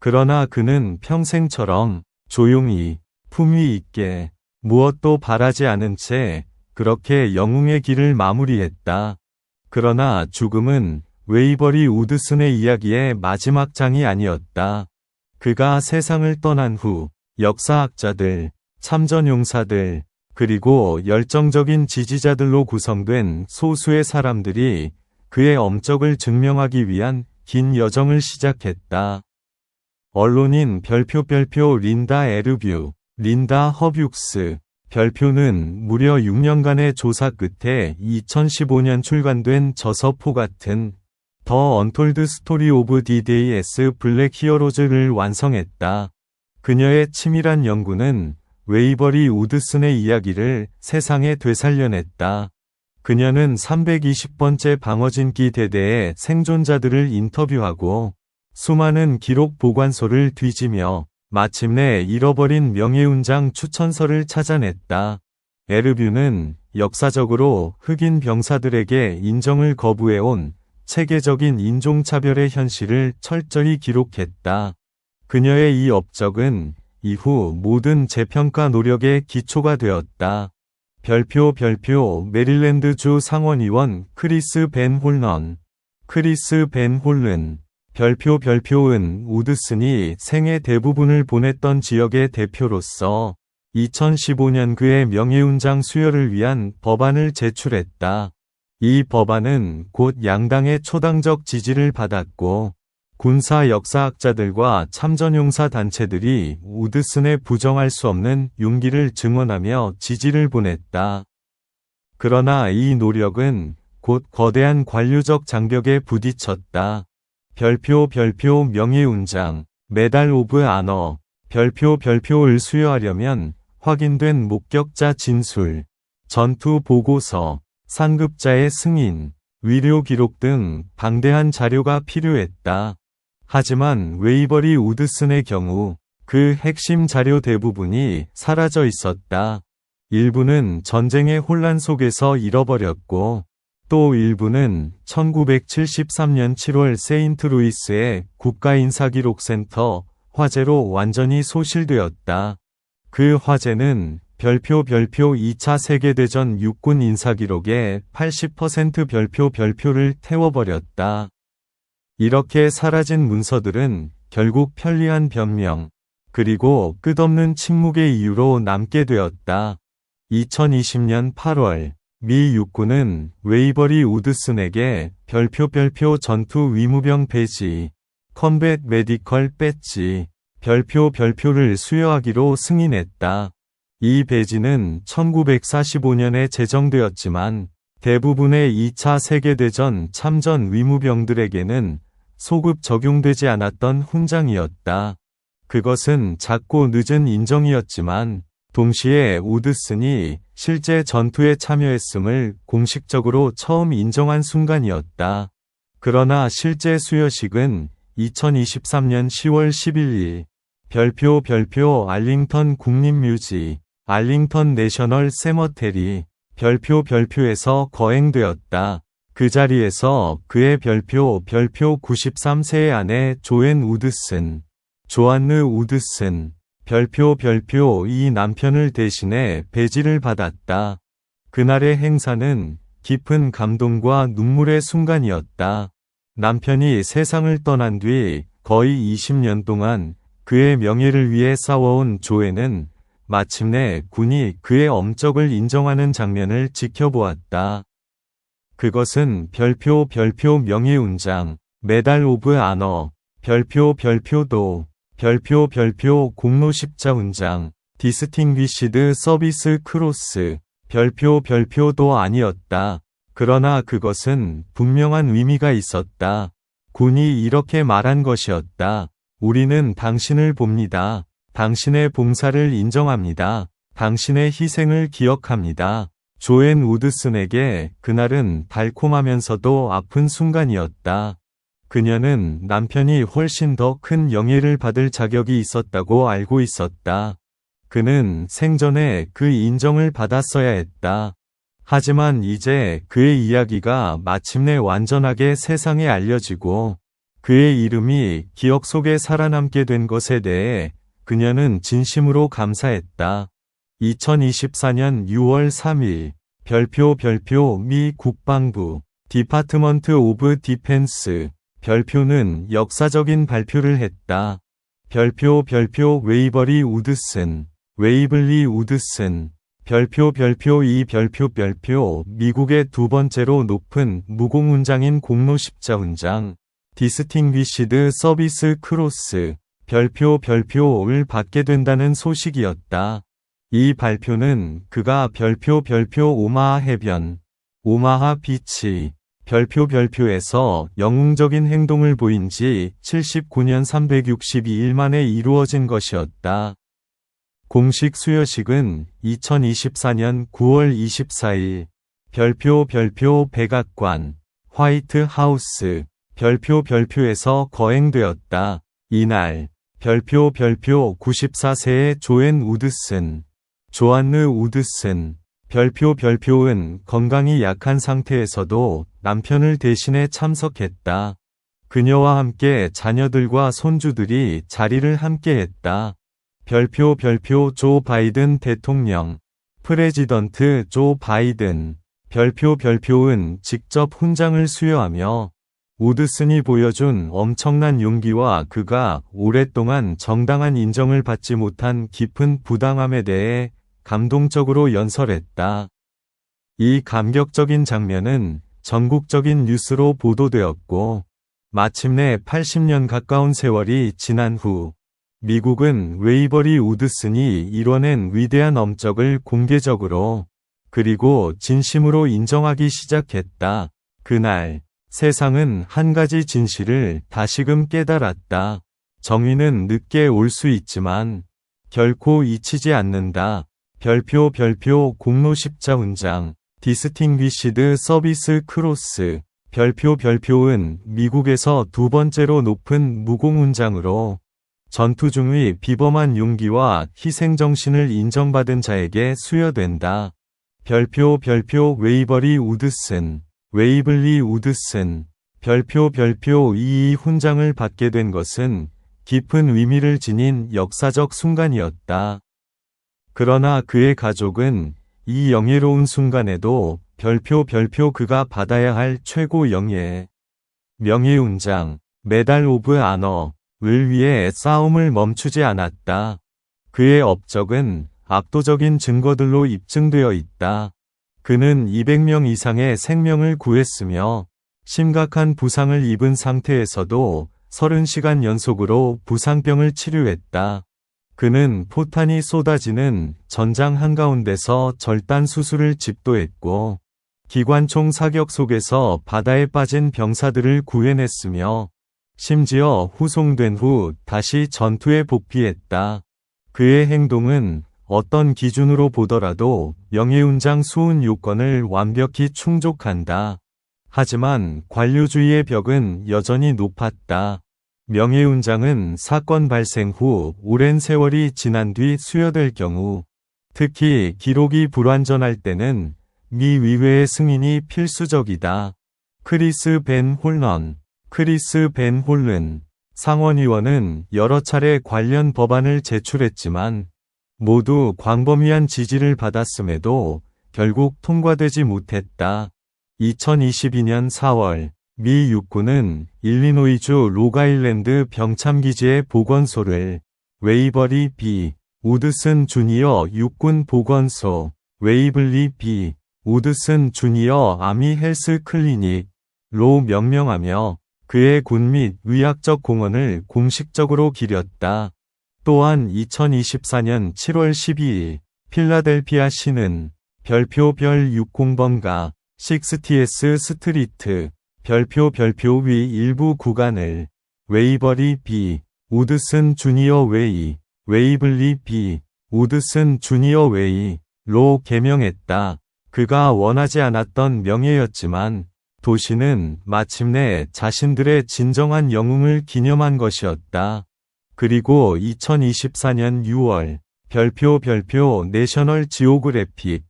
그러나 그는 평생처럼 조용히 품위 있게 무엇도 바라지 않은 채 그렇게 영웅의 길을 마무리했다. 그러나 죽음은 웨이버리 우드슨의 이야기의 마지막 장이 아니었다. 그가 세상을 떠난 후 역사학자들, 참전용사들, 그리고 열정적인 지지자들로 구성된 소수의 사람들이 그의 엄적을 증명하기 위한 긴 여정을 시작했다. 언론인 별표 린다 에르뷰, 린다 허뷰스, 별표는 무려 6년간의 조사 끝에 2015년 출간된 저서포 같은 더 언톨드 스토리 오브 D-Day as 블랙 히어로즈를 완성했다. 그녀의 치밀한 연구는 웨이버리 우드슨의 이야기를 세상에 되살려냈다. 그녀는 320번째 방어진기 대대의 생존자들을 인터뷰하고 수많은 기록 보관소를 뒤지며 마침내 잃어버린 명예훈장 추천서를 찾아냈다. 에르뷰는 역사적으로 흑인 병사들에게 인정을 거부해온 체계적인 인종차별의 현실을 철저히 기록했다. 그녀의 이 업적은 이후 모든 재평가 노력의 기초가 되었다. 별표 메릴랜드주 상원의원 크리스 벤 홀런 별표은 우드슨이 생애 대부분을 보냈던 지역의 대표로서 2015년 그의 명예훈장 수여를 위한 법안을 제출했다. 이 법안은 곧 양당의 초당적 지지를 받았고 군사 역사학자들과 참전용사 단체들이 우드슨의 부정할 수 없는 용기를 증언하며 지지를 보냈다. 그러나 이 노력은 곧 거대한 관료적 장벽에 부딪혔다. 별표 명예훈장, 메달 오브 아너, 별표를 수여하려면 확인된 목격자 진술, 전투 보고서, 상급자의 승인, 위료 기록 등 방대한 자료가 필요했다. 하지만 웨이버리 우드슨의 경우 그 핵심 자료 대부분이 사라져 있었다. 일부는 전쟁의 혼란 속에서 잃어버렸고 또 일부는 1973년 7월 세인트루이스의 국가인사기록센터 화재로 완전히 소실되었다. 그 화재는 별표 2차 세계대전 육군 인사기록의 80% 별표를 태워버렸다. 이렇게 사라진 문서들은 결국 편리한 변명, 그리고 끝없는 침묵의 이유로 남게 되었다. 2020년 8월, 미 육군은 웨이버리 우드슨에게 별표 전투 위무병 배지, 컴뱃 메디컬 배지, 별표를 수여하기로 승인했다. 이 배지는 1945년에 제정되었지만 대부분의 2차 세계대전 참전 위무병들에게는 소급 적용되지 않았던 훈장이었다. 그것은 작고 늦은 인정이었지만 동시에 우드슨이 실제 전투에 참여했음을 공식적으로 처음 인정한 순간이었다. 그러나 실제 수여식은 2023년 10월 11일 별표 알링턴 국립묘지 알링턴 내셔널 세머테리 별표에서 거행되었다. 그 자리에서 그의 별표 93세의 아내 조안느 우드슨 별표 이 남편을 대신해 배지를 받았다. 그날의 행사는 깊은 감동과 눈물의 순간이었다. 남편이 세상을 떠난 뒤 거의 20년 동안 그의 명예를 위해 싸워온 조앤은 마침내 군이 그의 엄적을 인정하는 장면을 지켜보았다. 그것은 별표 명예훈장, 메달 오브 아너, 별표도, 별표 공로십자훈장, 디스팅귀시드 서비스 크로스, 별표도 아니었다. 그러나 그것은 분명한 의미가 있었다. 군이 이렇게 말한 것이었다. 우리는 당신을 봅니다. 당신의 봉사를 인정합니다. 당신의 희생을 기억합니다. 조앤 우드슨에게 그날은 달콤하면서도 아픈 순간이었다. 그녀는 남편이 훨씬 더 큰 영예를 받을 자격이 있었다고 알고 있었다. 그는 생전에 그 인정을 받았어야 했다. 하지만 이제 그의 이야기가 마침내 완전하게 세상에 알려지고 그의 이름이 기억 속에 살아남게 된 것에 대해 그녀는 진심으로 감사했다. 2024년 6월 3일 별표 미 국방부 디파트먼트 오브 디펜스 별표는 역사적인 발표를 했다. 별표 웨이블리 우드슨 별표 이 별표 미국의 두 번째로 높은 무공훈장인 공로십자훈장 디스팅귀시드 서비스 크로스 별표를 받게 된다는 소식이었다. 이 발표는 그가 별표 오마하 해변, 오마하 비치, 별표에서 영웅적인 행동을 보인 지 79년 362일 만에 이루어진 것이었다. 공식 수여식은 2024년 9월 24일 별표 백악관, 화이트 하우스, 별표에서 거행되었다. 이날 별표 94세의 조안느 우드슨 별표은 건강이 약한 상태에서도 남편을 대신해 참석했다. 그녀와 함께 자녀들과 손주들이 자리를 함께했다. 별표 조 바이든 대통령, 프레지던트 조 바이든 별표은 직접 훈장을 수여하며 우드슨이 보여준 엄청난 용기와 그가 오랫동안 정당한 인정을 받지 못한 깊은 부당함에 대해 감동적으로 연설했다. 이 감격적인 장면은 전국적인 뉴스로 보도되었고, 마침내 80년 가까운 세월이 지난 후, 미국은 웨이버리 우드슨이 이뤄낸 위대한 업적을 공개적으로, 그리고 진심으로 인정하기 시작했다. 그날, 세상은 한 가지 진실을 다시금 깨달았다. 정의는 늦게 올 수 있지만, 결코 잊히지 않는다. 별표 공로십자훈장, 디스팅귀시드 서비스 크로스, 별표은 미국에서 두 번째로 높은 무공훈장으로 전투 중의 비범한 용기와 희생정신을 인정받은 자에게 수여된다. 별표 웨이블리 우드슨, 별표 이 훈장을 받게 된 것은 깊은 의미를 지닌 역사적 순간이었다. 그러나 그의 가족은 이 영예로운 순간에도 별표 그가 받아야 할 최고 영예, 명예훈장, 메달 오브 아너를 위해 싸움을 멈추지 않았다. 그의 업적은 압도적인 증거들로 입증되어 있다. 그는 200명 이상의 생명을 구했으며 심각한 부상을 입은 상태에서도 30시간 연속으로 부상병을 치료했다. 그는 포탄이 쏟아지는 전장 한가운데서 절단 수술을 집도했고 기관총 사격 속에서 바다에 빠진 병사들을 구해냈으며 심지어 후송된 후 다시 전투에 복귀했다. 그의 행동은 어떤 기준으로 보더라도 명예훈장 수훈 요건을 완벽히 충족한다. 하지만 관료주의의 벽은 여전히 높았다. 명예훈장은 사건 발생 후 오랜 세월이 지난 뒤 수여될 경우, 특히 기록이 불완전할 때는 미 의회의 승인이 필수적이다. 크리스 벤 홀른 상원의원은 여러 차례 관련 법안을 제출했지만 모두 광범위한 지지를 받았음에도 결국 통과되지 못했다. 2022년 4월 미 육군은 일리노이주 록아일랜드 병참기지의 보건소를 웨이버리 B. 우드슨 주니어 육군 보건소, 웨이블리 B. 우드슨 주니어 아미 헬스 클리닉로 명명하며 그의 군 및 의학적 공헌을 공식적으로 기렸다. 또한 2024년 7월 12일 필라델피아 시는 별표 별 60번가 60S 스트리트 별표 위 일부 구간을 웨이버리 B. 우드슨 주니어 웨이, 웨이블리 B. 우드슨 주니어 웨이로 개명했다. 그가 원하지 않았던 명예였지만 도시는 마침내 자신들의 진정한 영웅을 기념한 것이었다. 그리고 2024년 6월 별표 내셔널 지오그래픽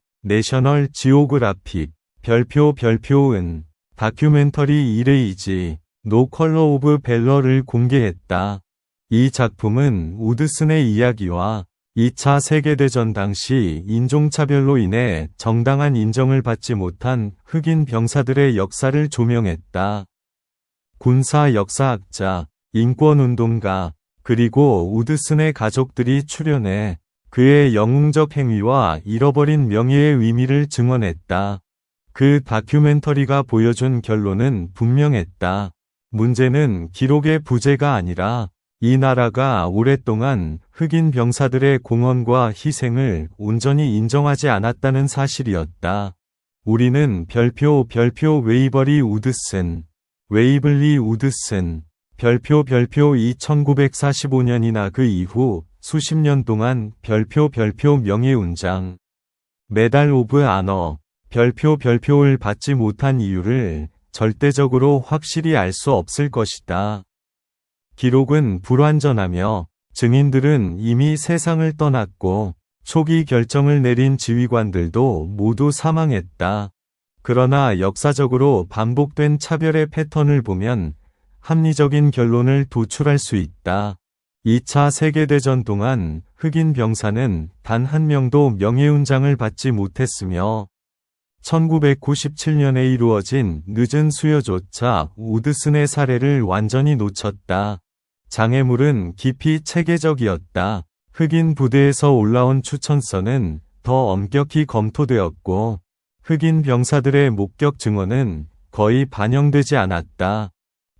별표은 다큐멘터리 이레이지 노 컬러 오브 밸러를 공개했다. 이 작품은 우드슨의 이야기와 2차 세계대전 당시 인종차별로 인해 정당한 인정을 받지 못한 흑인 병사들의 역사를 조명했다. 군사 역사학자, 인권운동가, 그리고 우드슨의 가족들이 출연해 그의 영웅적 행위와 잃어버린 명예의 의미를 증언했다. 그 다큐멘터리가 보여준 결론은 분명했다. 문제는 기록의 부재가 아니라 이 나라가 오랫동안 흑인 병사들의 공헌과 희생을 온전히 인정하지 않았다는 사실이었다. 우리는 별표 웨이블리 우드슨 별표 1945년이나 그 이후 수십 년 동안 별표 명예훈장, 메달 오브 아너, 별표를 받지 못한 이유를 절대적으로 확실히 알 수 없을 것이다. 기록은 불완전하며 증인들은 이미 세상을 떠났고 초기 결정을 내린 지휘관들도 모두 사망했다. 그러나 역사적으로 반복된 차별의 패턴을 보면 합리적인 결론을 도출할 수 있다. 2차 세계대전 동안 흑인 병사는 단 한 명도 명예훈장을 받지 못했으며 1997년에 이루어진 늦은 수여조차 우드슨의 사례를 완전히 놓쳤다. 장애물은 깊이 체계적이었다. 흑인 부대에서 올라온 추천서는 더 엄격히 검토되었고 흑인 병사들의 목격 증언은 거의 반영되지 않았다.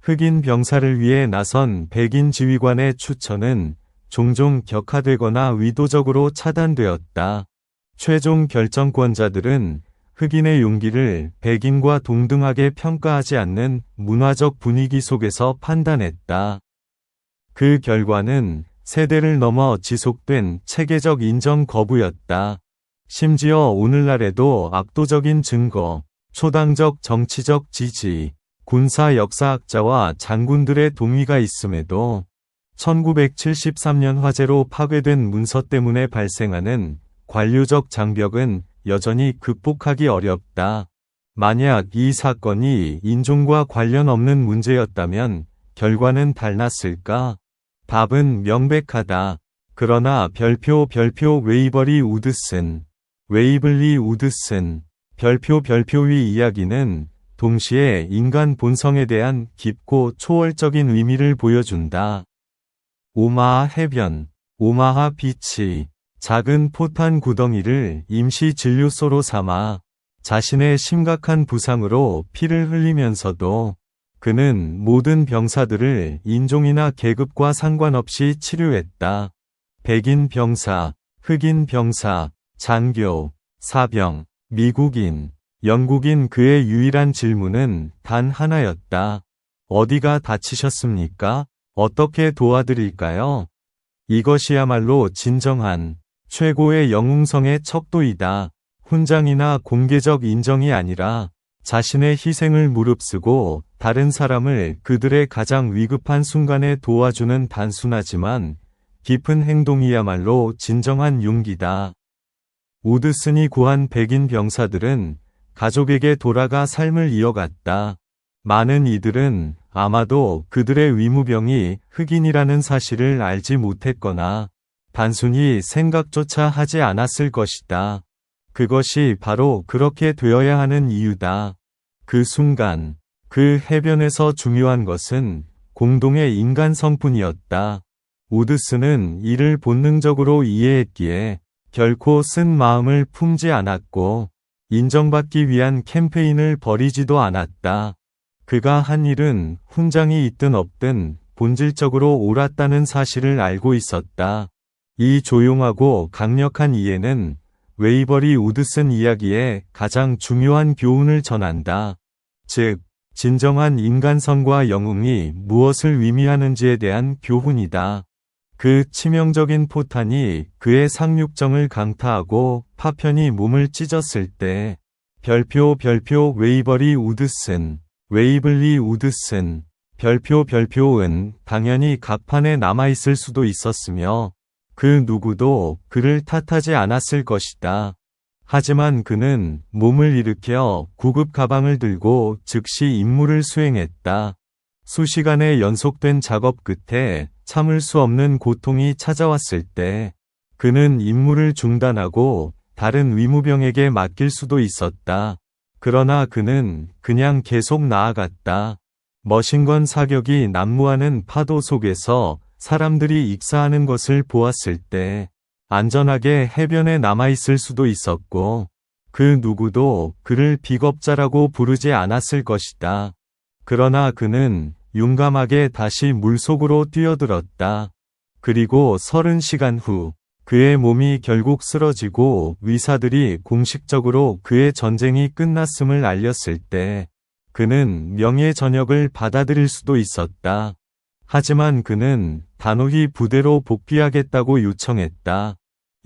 흑인 병사를 위해 나선 백인 지휘관의 추천은 종종 격하되거나 의도적으로 차단되었다. 최종 결정권자들은 흑인의 용기를 백인과 동등하게 평가하지 않는 문화적 분위기 속에서 판단했다. 그 결과는 세대를 넘어 지속된 체계적 인정 거부였다. 심지어 오늘날에도 압도적인 증거, 초당적 정치적 지지, 군사 역사학자와 장군들의 동의가 있음에도 1973년 화재로 파괴된 문서 때문에 발생하는 관료적 장벽은 여전히 극복하기 어렵다. 만약 이 사건이 인종과 관련 없는 문제였다면 결과는 달랐을까? 답은 명백하다. 그러나 별표 웨이버리 우드슨, 웨이블리 우드슨, 별표 이야기는 동시에 인간 본성에 대한 깊고 초월적인 의미를 보여준다. 오마하 해변, 오마하 비치, 작은 포탄 구덩이를 임시 진료소로 삼아 자신의 심각한 부상으로 피를 흘리면서도 그는 모든 병사들을 인종이나 계급과 상관없이 치료했다. 백인 병사, 흑인 병사, 장교, 사병, 미국인, 영국인. 그의 유일한 질문은 단 하나였다. 어디가 다치셨습니까? 어떻게 도와드릴까요? 이것이야말로 진정한 최고의 영웅성의 척도이다. 훈장이나 공개적 인정이 아니라 자신의 희생을 무릅쓰고 다른 사람을 그들의 가장 위급한 순간에 도와주는 단순하지만 깊은 행동이야말로 진정한 용기다. 우드슨이 구한 백인 병사들은 가족에게 돌아가 삶을 이어갔다. 많은 이들은 아마도 그들의 위무병이 흑인이라는 사실을 알지 못했거나 단순히 생각조차 하지 않았을 것이다. 그것이 바로 그렇게 되어야 하는 이유다. 그 순간, 그 해변에서 중요한 것은 공동의 인간 성품이었다. 우드슨은 이를 본능적으로 이해했기에 결코 쓴 마음을 품지 않았고 인정받기 위한 캠페인을 벌이지도 않았다. 그가 한 일은 훈장이 있든 없든 본질적으로 옳았다는 사실을 알고 있었다. 이 조용하고 강력한 이해는 웨이버리 우드슨 이야기의 가장 중요한 교훈을 전한다. 즉, 진정한 인간성과 영웅이 무엇을 의미하는지에 대한 교훈이다. 그 치명적인 포탄이 그의 상륙정을 강타하고 파편이 몸을 찢었을 때 별표 웨이버리 우드슨, 웨이블리 우드슨, 별표은 당연히 각판에 남아있을 수도 있었으며 그 누구도 그를 탓하지 않았을 것이다. 하지만 그는 몸을 일으켜 구급 가방을 들고 즉시 임무를 수행했다. 수시간의 연속된 작업 끝에 참을 수 없는 고통이 찾아왔을 때 그는 임무를 중단하고 다른 위무병에게 맡길 수도 있었다. 그러나 그는 그냥 계속 나아갔다. 머신건 사격이 난무하는 파도 속에서 사람들이 익사하는 것을 보았을 때 안전하게 해변에 남아있을 수도 있었고 그 누구도 그를 비겁자라고 부르지 않았을 것이다. 그러나 그는 용감하게 다시 물속으로 뛰어들었다. 그리고 30시간 후 그의 몸이 결국 쓰러지고 의사들이 공식적으로 그의 전쟁이 끝났음을 알렸을 때 그는 명예 전역을 받아들일 수도 있었다. 하지만 그는 단호히 부대로 복귀하겠다고 요청했다.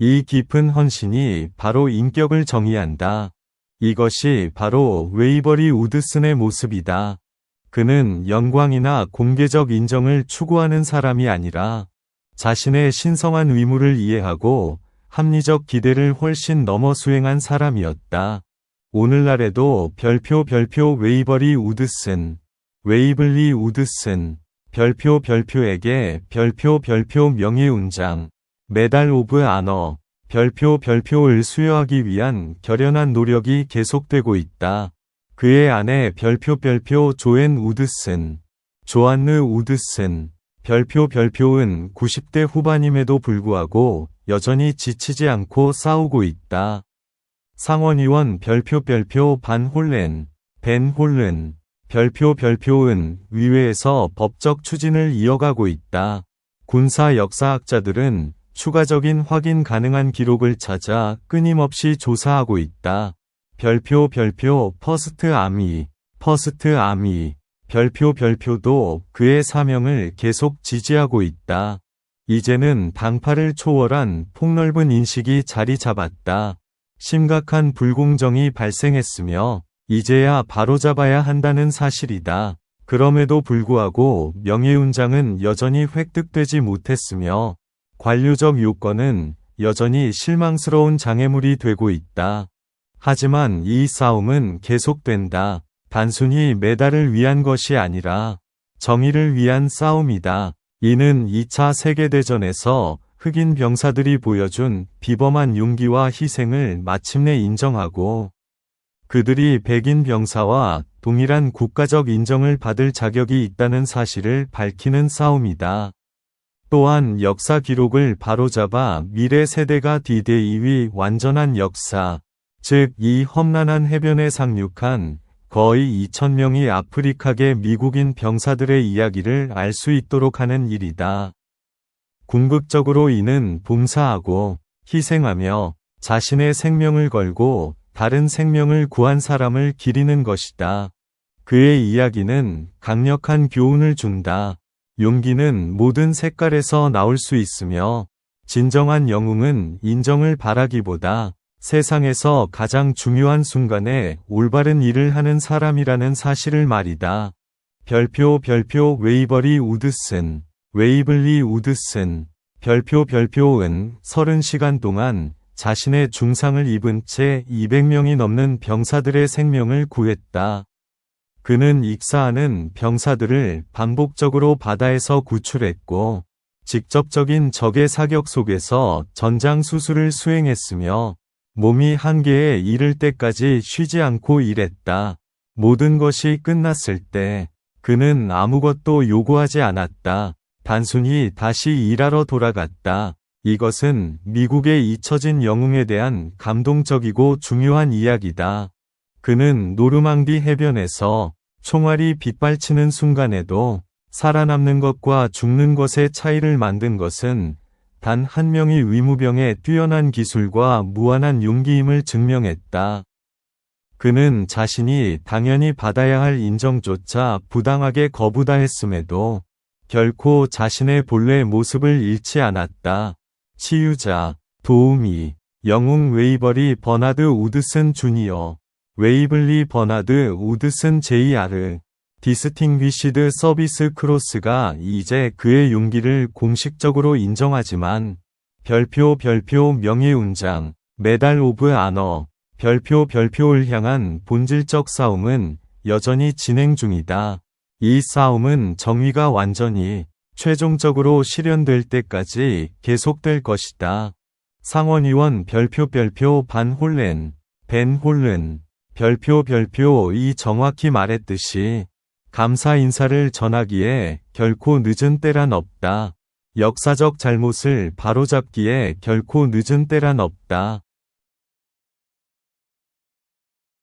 이 깊은 헌신이 바로 인격을 정의한다. 이것이 바로 웨이버리 우드슨의 모습이다. 그는 영광이나 공개적 인정을 추구하는 사람이 아니라 자신의 신성한 의무를 이해하고 합리적 기대를 훨씬 넘어 수행한 사람이었다. 오늘날에도 별표 웨이버리 우드슨, 웨이블리 우드슨, 별표에게 별표 명예훈장, 메달 오브 아너, 별표를 수여하기 위한 결연한 노력이 계속되고 있다. 그의 아내 별표 조앤 우드슨, 조안느 우드슨, 별표은 90대 후반임에도 불구하고 여전히 지치지 않고 싸우고 있다. 상원의원 별표 반 홀렌, 벤 홀른, 별표은 의회에서 법적 추진을 이어가고 있다. 군사 역사학자들은 추가적인 확인 가능한 기록을 찾아 끊임없이 조사하고 있다. 별표 퍼스트 아미, 별표도 그의 사명을 계속 지지하고 있다. 이제는 당파를 초월한 폭넓은 인식이 자리 잡았다. 심각한 불공정이 발생했으며 이제야 바로잡아야 한다는 사실이다. 그럼에도 불구하고 명예훈장은 여전히 획득되지 못했으며 관료적 요건은 여전히 실망스러운 장애물이 되고 있다. 하지만 이 싸움은 계속된다. 단순히 메달을 위한 것이 아니라 정의를 위한 싸움이다. 이는 2차 세계대전에서 흑인 병사들이 보여준 비범한 용기와 희생을 마침내 인정하고 그들이 백인 병사와 동일한 국가적 인정을 받을 자격이 있다는 사실을 밝히는 싸움이다. 또한 역사 기록을 바로잡아 미래 세대가 D-Day의 완전한 역사, 즉 이 험난한 해변에 상륙한 거의 2,000명의 아프리카계 미국인 병사들의 이야기를 알 수 있도록 하는 일이다. 궁극적으로 이는 봉사하고 희생하며 자신의 생명을 걸고 다른 생명을 구한 사람을 기리는 것이다. 그의 이야기는 강력한 교훈을 준다. 용기는 모든 색깔에서 나올 수 있으며 진정한 영웅은 인정을 바라기보다 세상에서 가장 중요한 순간에 올바른 일을 하는 사람이라는 사실을 말이다. 별표 웨이버리 우드슨, 웨이블리 우드슨, 별표은 30시간 동안 자신의 중상을 입은 채 200명이 넘는 병사들의 생명을 구했다. 그는 익사하는 병사들을 반복적으로 바다에서 구출했고 직접적인 적의 사격 속에서 전장 수술을 수행했으며 몸이 한계에 이를 때까지 쉬지 않고 일했다. 모든 것이 끝났을 때 그는 아무것도 요구하지 않았다. 단순히 다시 일하러 돌아갔다. 이것은 미국의 잊혀진 영웅에 대한 감동적이고 중요한 이야기다. 그는 노르망디 해변에서 총알이 빗발치는 순간에도 살아남는 것과 죽는 것의 차이를 만든 것은 단 한 명의 의무병의 뛰어난 기술과 무한한 용기임을 증명했다. 그는 자신이 당연히 받아야 할 인정조차 부당하게 거부다했음에도 결코 자신의 본래 모습을 잃지 않았다. 치유자, 도우미, 영웅 웨이버리 버나드 우드슨 주니어, 웨이블리 버나드 우드슨 JR, 디스팅귀시드 서비스 크로스가 이제 그의 용기를 공식적으로 인정하지만 별표 명예훈장, 메달 오브 아너, 별표를 향한 본질적 싸움은 여전히 진행 중이다. 이 싸움은 정의가 완전히 최종적으로 실현될 때까지 계속될 것이다. 상원의원 별표 벤 홀른, 별표 이 정확히 말했듯이 감사 인사를 전하기에 결코 늦은 때란 없다. 역사적 잘못을 바로잡기에 결코 늦은 때란 없다.